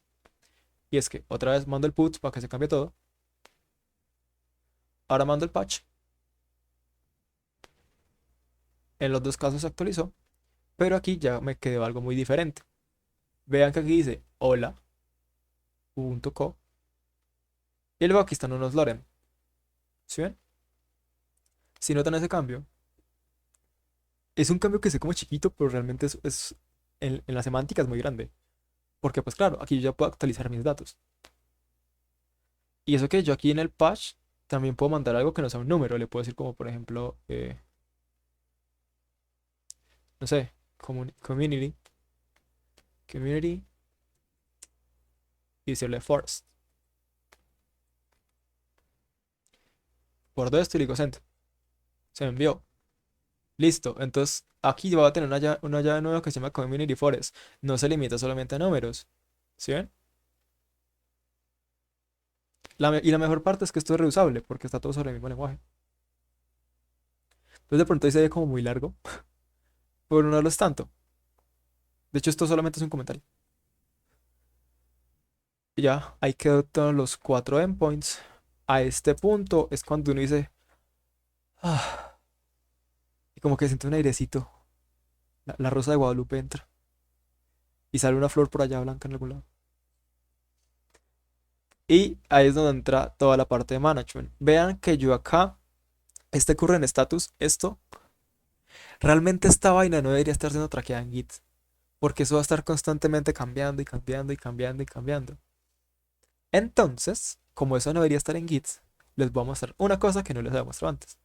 Y es que otra vez mando el put para que se cambie todo. Ahora mando el patch. En los dos casos se actualizó, pero aquí ya me quedó algo muy diferente. Vean que aquí dice hola.co y luego aquí están unos lorem. ¿Sí ven? Si notan ese cambio, es un cambio que se como chiquito, pero realmente es en la semántica es muy grande. Porque pues claro, aquí yo ya puedo actualizar mis datos. Y eso que yo aquí en el patch también puedo mandar algo que no sea un número. Le puedo decir como por ejemplo, no sé, community y decirle forest. Guardo esto y le digo send. Se me envió. Listo. Entonces aquí va a tener una llave nueva que se llama community forest. No se limita solamente a números. ¿Sí ven? Y la mejor parte es que esto es reusable porque está todo sobre el mismo lenguaje. Entonces de pronto ahí se ve como muy largo, pero no lo es tanto. De hecho, esto solamente es un comentario. Y ya, ahí quedó todos los cuatro endpoints. A este punto es cuando uno dice, ah, y como que siente un airecito. La rosa de Guadalupe entra y sale una flor por allá blanca en algún lado. Y ahí es donde entra toda la parte de management. Vean que yo acá, este current status, esto, realmente esta vaina no debería estar siendo traqueada en Git. Porque eso va a estar constantemente cambiando y cambiando y cambiando y cambiando. Entonces, como eso no debería estar en Git, les voy a mostrar una cosa que no les había mostrado antes.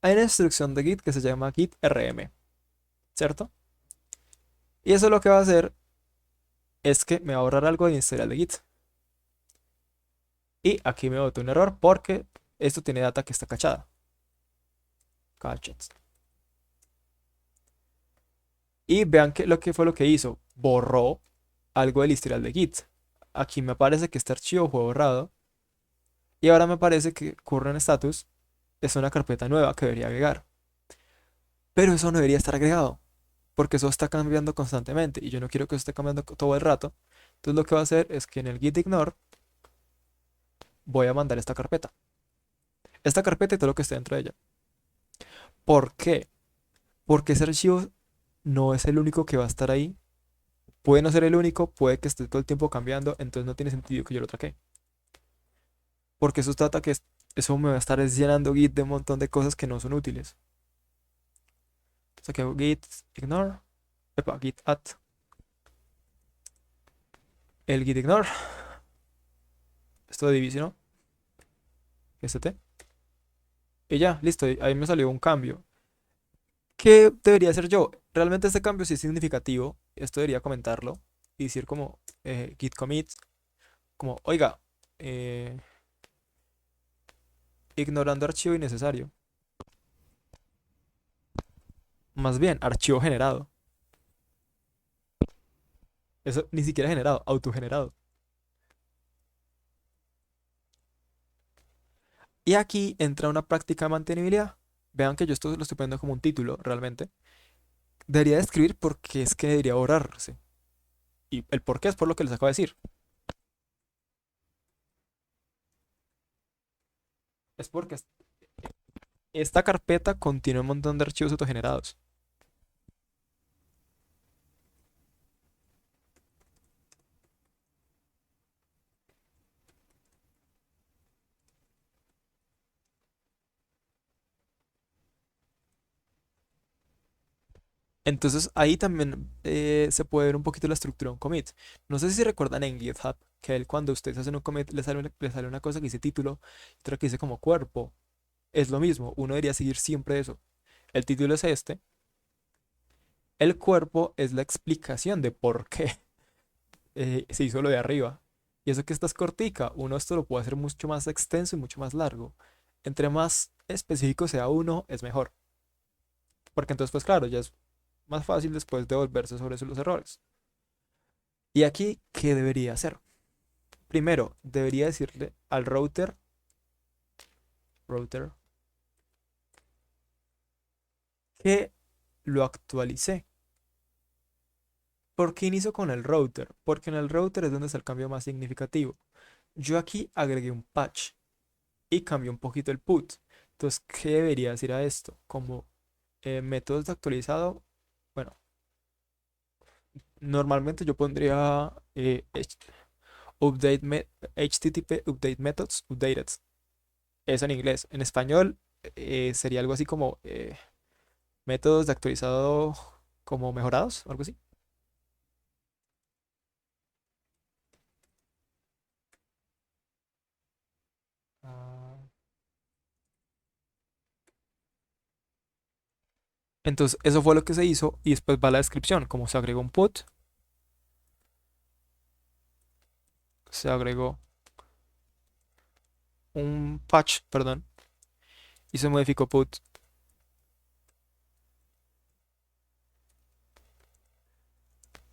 Hay una instrucción de Git que se llama Git RM, ¿cierto? Y eso lo que va a hacer es que me va a ahorrar algo de historial de Git. Y aquí me botó un error porque esto tiene data que está cachada. Cached. Y vean que lo que fue lo que hizo. Borró algo del historial de Git. Aquí me parece que este archivo fue borrado. Y ahora me parece que current status es una carpeta nueva que debería agregar. Pero eso no debería estar agregado, porque eso está cambiando constantemente y yo no quiero que eso esté cambiando todo el rato. Entonces lo que voy a hacer es que en el git ignore voy a mandar esta carpeta. Esta carpeta y todo lo que esté dentro de ella. ¿Por qué? Porque ese archivo no es el único que va a estar ahí. Puede no ser el único, puede que esté todo el tiempo cambiando, entonces no tiene sentido que yo lo traque. Porque eso trata que eso me va a estar llenando git de un montón de cosas que no son útiles. O sea que hago git ignore, git add, el git ignore, esto de división, st. Y ya, listo, ahí me salió un cambio. ¿Qué debería hacer yo? Realmente este cambio sí es significativo. Esto debería comentarlo y decir como git commit, como, oiga, eh, ignorando archivo innecesario. Más bien, archivo generado. Eso ni siquiera generado, autogenerado. Y aquí entra una práctica de mantenibilidad. Vean que yo esto lo estoy poniendo como un título, realmente. Debería describir por qué es que debería borrarse. Y el por qué es por lo que les acabo de decir. Es porque esta carpeta contiene un montón de archivos autogenerados. Entonces ahí también se puede ver un poquito la estructura de un commit. No sé si recuerdan en GitHub que cuando ustedes hacen un commit le sale una cosa que dice título y otra que dice como cuerpo. Es lo mismo, uno debería seguir siempre eso. El título es este, el cuerpo es la explicación de por qué se hizo lo de arriba. Y eso que esta es cortica, uno esto lo puede hacer mucho más extenso y mucho más largo. Entre más específico sea uno, es mejor. Porque entonces, pues claro, ya es más fácil después de volverse sobre los errores. Y aquí, ¿qué debería hacer? Primero, debería decirle al router, que lo actualicé. ¿Por qué inicio con el router? Porque en el router es donde está el cambio más significativo. Yo aquí agregué un patch y cambié un poquito el put. Entonces, ¿qué debería decir a esto? Como Métodos de actualizado. Bueno, normalmente yo pondría HTTP Update Methods Updated. Eso en inglés. En español sería algo así como métodos de actualizado como mejorados, algo así. Ah. Entonces, eso fue lo que se hizo y después va la descripción, como se agregó un put, se agregó un patch, perdón, y se modificó put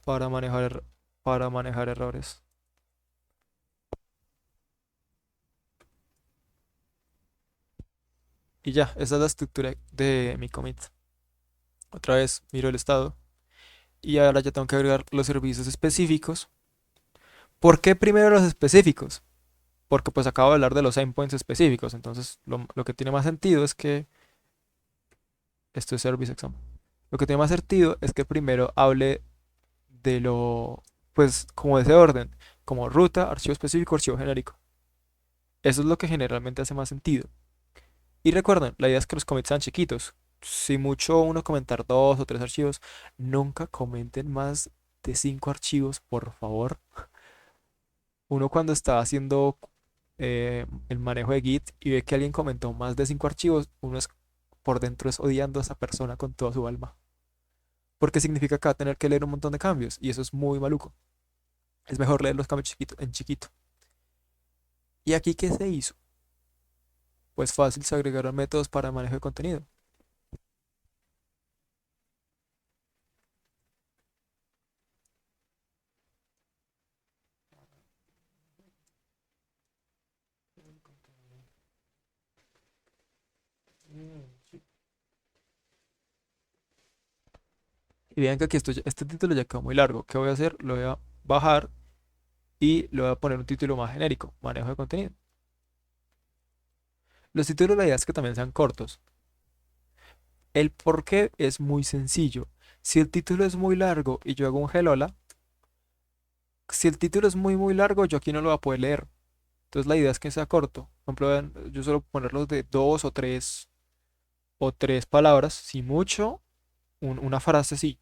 para manejar errores. Y ya, esa es la estructura de mi commit. Otra vez miro el estado y ahora ya tengo que agregar los servicios específicos. ¿Por qué primero los específicos? Porque pues acabo de hablar de los endpoints específicos, entonces lo que tiene más sentido es que esto es service exam. Lo que tiene más sentido es que primero hable de lo, pues como de ese orden, como ruta, archivo específico, archivo genérico. Eso es lo que generalmente hace más sentido. Y recuerden, la idea es que los commits sean chiquitos. Si mucho uno comentar dos o tres archivos, nunca comenten más de cinco archivos, por favor. Uno cuando está haciendo el manejo de Git y ve que alguien comentó más de cinco archivos, uno es por dentro es odiando a esa persona con toda su alma. Porque significa que va a tener que leer un montón de cambios y eso es muy maluco. Es mejor leer los cambios en chiquito. ¿Y aquí qué se hizo? Pues fácil, se agregaron métodos para manejo de contenido. Y vean que aquí este título ya quedó muy largo. ¿Qué voy a hacer? Lo voy a bajar y le voy a poner un título más genérico, manejo de contenido. Los títulos la idea es que también sean cortos. El por qué es muy sencillo. Si el título es muy largo y yo hago un hellola, si el título es muy largo, yo aquí no lo voy a poder leer. Entonces la idea es que sea corto. Por ejemplo, yo suelo ponerlos de dos o tres palabras, si mucho, una frase así.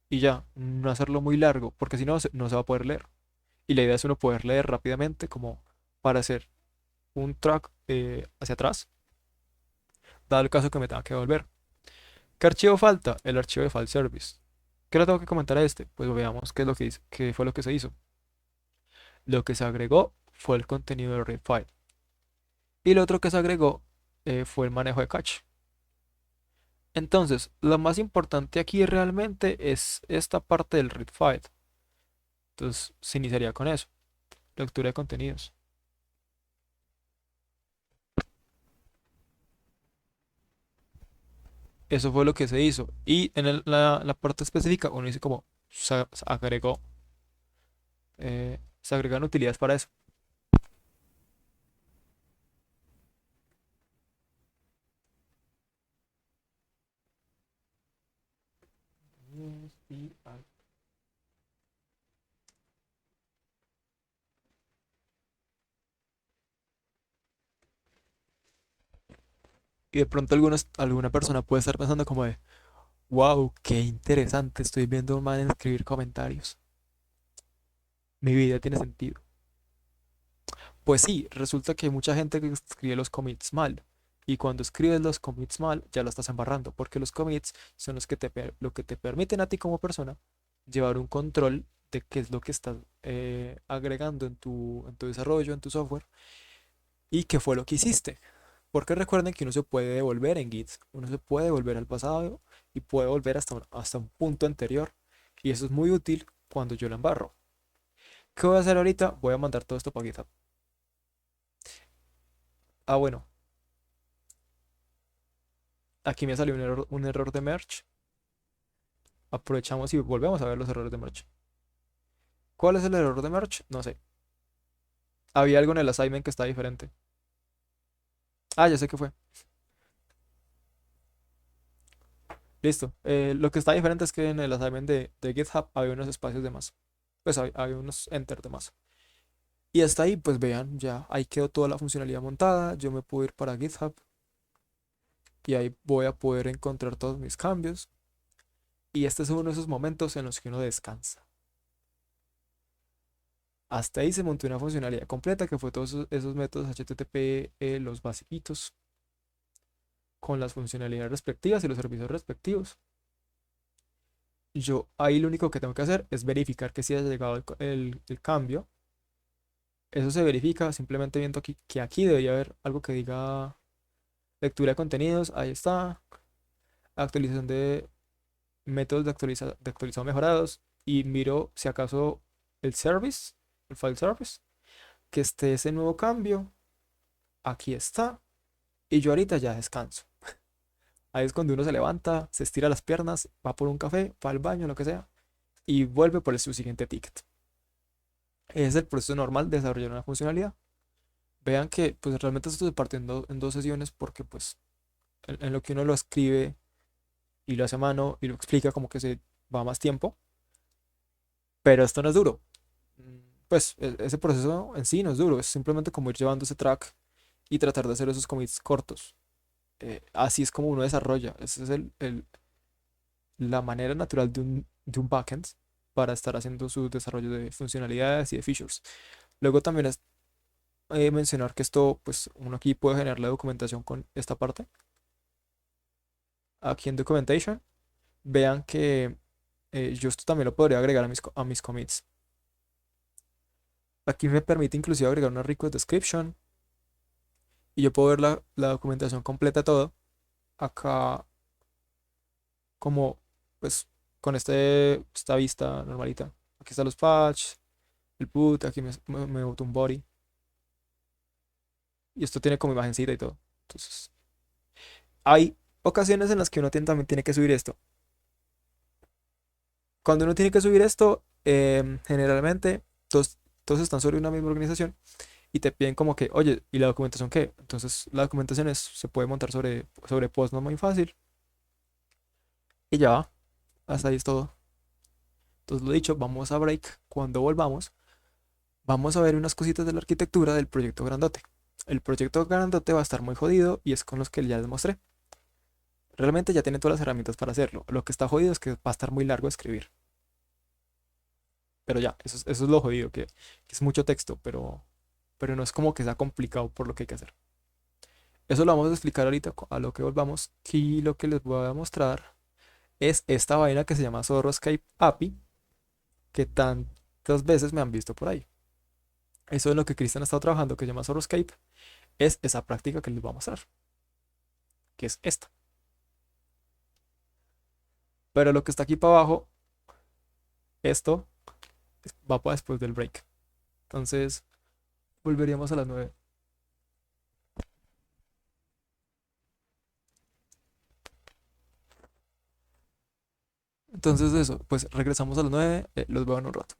Y ya, no hacerlo muy largo, porque si no, no se va a poder leer. Y la idea es uno poder leer rápidamente como para hacer un track hacia atrás, dado el caso que me tenga que volver. ¿Qué archivo falta? El archivo de file service. ¿Qué le tengo que comentar a este? Pues veamos qué es lo que qué fue lo que se hizo. Lo que se agregó fue el contenido de read file. Y lo otro que se agregó fue el manejo de cache. Entonces, lo más importante aquí realmente es esta parte del read file. Entonces, se iniciaría con eso. Lectura de contenidos. Eso fue lo que se hizo. Y en la parte específica, uno dice como se agregó, se agregan utilidades para eso. Y de pronto alguna persona puede estar pensando como de, wow, qué interesante, estoy viendo a un man escribir comentarios. Mi vida tiene sentido. Pues sí, resulta que hay mucha gente que escribe los commits mal. Y cuando escribes los commits mal, ya lo estás embarrando, porque los commits son los que lo que te permiten a ti como persona llevar un control de qué es lo que estás agregando en tu desarrollo, en tu software, y qué fue lo que hiciste. Porque recuerden que uno se puede devolver en Git, uno se puede volver al pasado y puede volver hasta un punto anterior. Y eso es muy útil cuando yo lo embarro. ¿Qué voy a hacer ahorita? Voy a mandar todo esto para GitHub. Ah, bueno, aquí me salió un error de merge. Aprovechamos y volvemos a ver los errores de merge. ¿Cuál es el error de merge? No sé. Había algo en el assignment que está diferente. Ah, ya sé qué fue. Listo. Lo que está diferente es que en el assignment de GitHub había unos espacios de más. Pues había unos enter de más. Y hasta ahí, pues vean, ya ahí quedó toda la funcionalidad montada. Yo me puedo ir para GitHub y ahí voy a poder encontrar todos mis cambios. Y este es uno de esos momentos en los que uno descansa. Hasta ahí se montó una funcionalidad completa que fue todos esos métodos HTTP, los basiquitos, con las funcionalidades respectivas y los servicios respectivos. Yo ahí lo único que tengo que hacer es verificar que sí haya llegado el cambio. Eso se verifica simplemente viendo aquí que aquí debería haber algo que diga lectura de contenidos. Ahí está. Actualización de métodos de actualizado mejorados. Y miro si acaso el service, el file service, que esté ese nuevo cambio. Aquí está. Y yo ahorita ya descanso. Ahí es cuando uno se levanta, se estira las piernas, va por un café, va al baño, lo que sea, y vuelve por su siguiente ticket. Es el proceso normal de desarrollar una funcionalidad. Vean que pues realmente esto se parte en dos sesiones porque pues en lo que uno lo escribe y lo hace a mano y lo explica como que se va más tiempo, pero esto no es duro. Pues ese proceso en sí no es duro, es simplemente como ir llevando ese track y tratar de hacer esos commits cortos. Así es como uno desarrolla. Esa es la manera natural de un backend para estar haciendo su desarrollo de funcionalidades y de features. Luego también es mencionar que esto, pues uno aquí puede generar la documentación con esta parte. Aquí en Documentation, vean que yo esto también lo podría agregar a mis commits. Aquí me permite inclusive agregar una request description y yo puedo ver la documentación completa de todo. Acá como pues con esta vista normalita. Aquí están los patch, el boot, aquí me boto un body. Y esto tiene como imagencita y todo. Entonces, hay ocasiones en las que uno también tiene que subir esto. Cuando uno tiene que subir esto, generalmente todos están sobre una misma organización y te piden como que, oye, ¿y la documentación qué? Entonces, la documentación se puede montar sobre Postman muy fácil y ya va. Hasta ahí es todo. Entonces, lo dicho, vamos a break. Cuando volvamos, vamos a ver unas cositas de la arquitectura del proyecto grandote. El proyecto grandote va a estar muy jodido y es con los que ya les mostré. Realmente ya tiene todas las herramientas para hacerlo. Lo que está jodido es que va a estar muy largo escribir. Pero ya, eso es lo jodido, que es mucho texto, pero no es como que sea complicado por lo que hay que hacer. Eso lo vamos a explicar ahorita a lo que volvamos. Y lo que les voy a mostrar es esta vaina que se llama Zorroscape API, que tantas veces me han visto por ahí. Eso en lo que Cristian ha estado trabajando, que se llama Zorroscape, es esa práctica que les voy a mostrar, que es esta. Pero lo que está aquí para abajo, esto va para después del break. Entonces, volveríamos a las 9. Entonces, eso, pues regresamos a las 9. Los veo en un rato.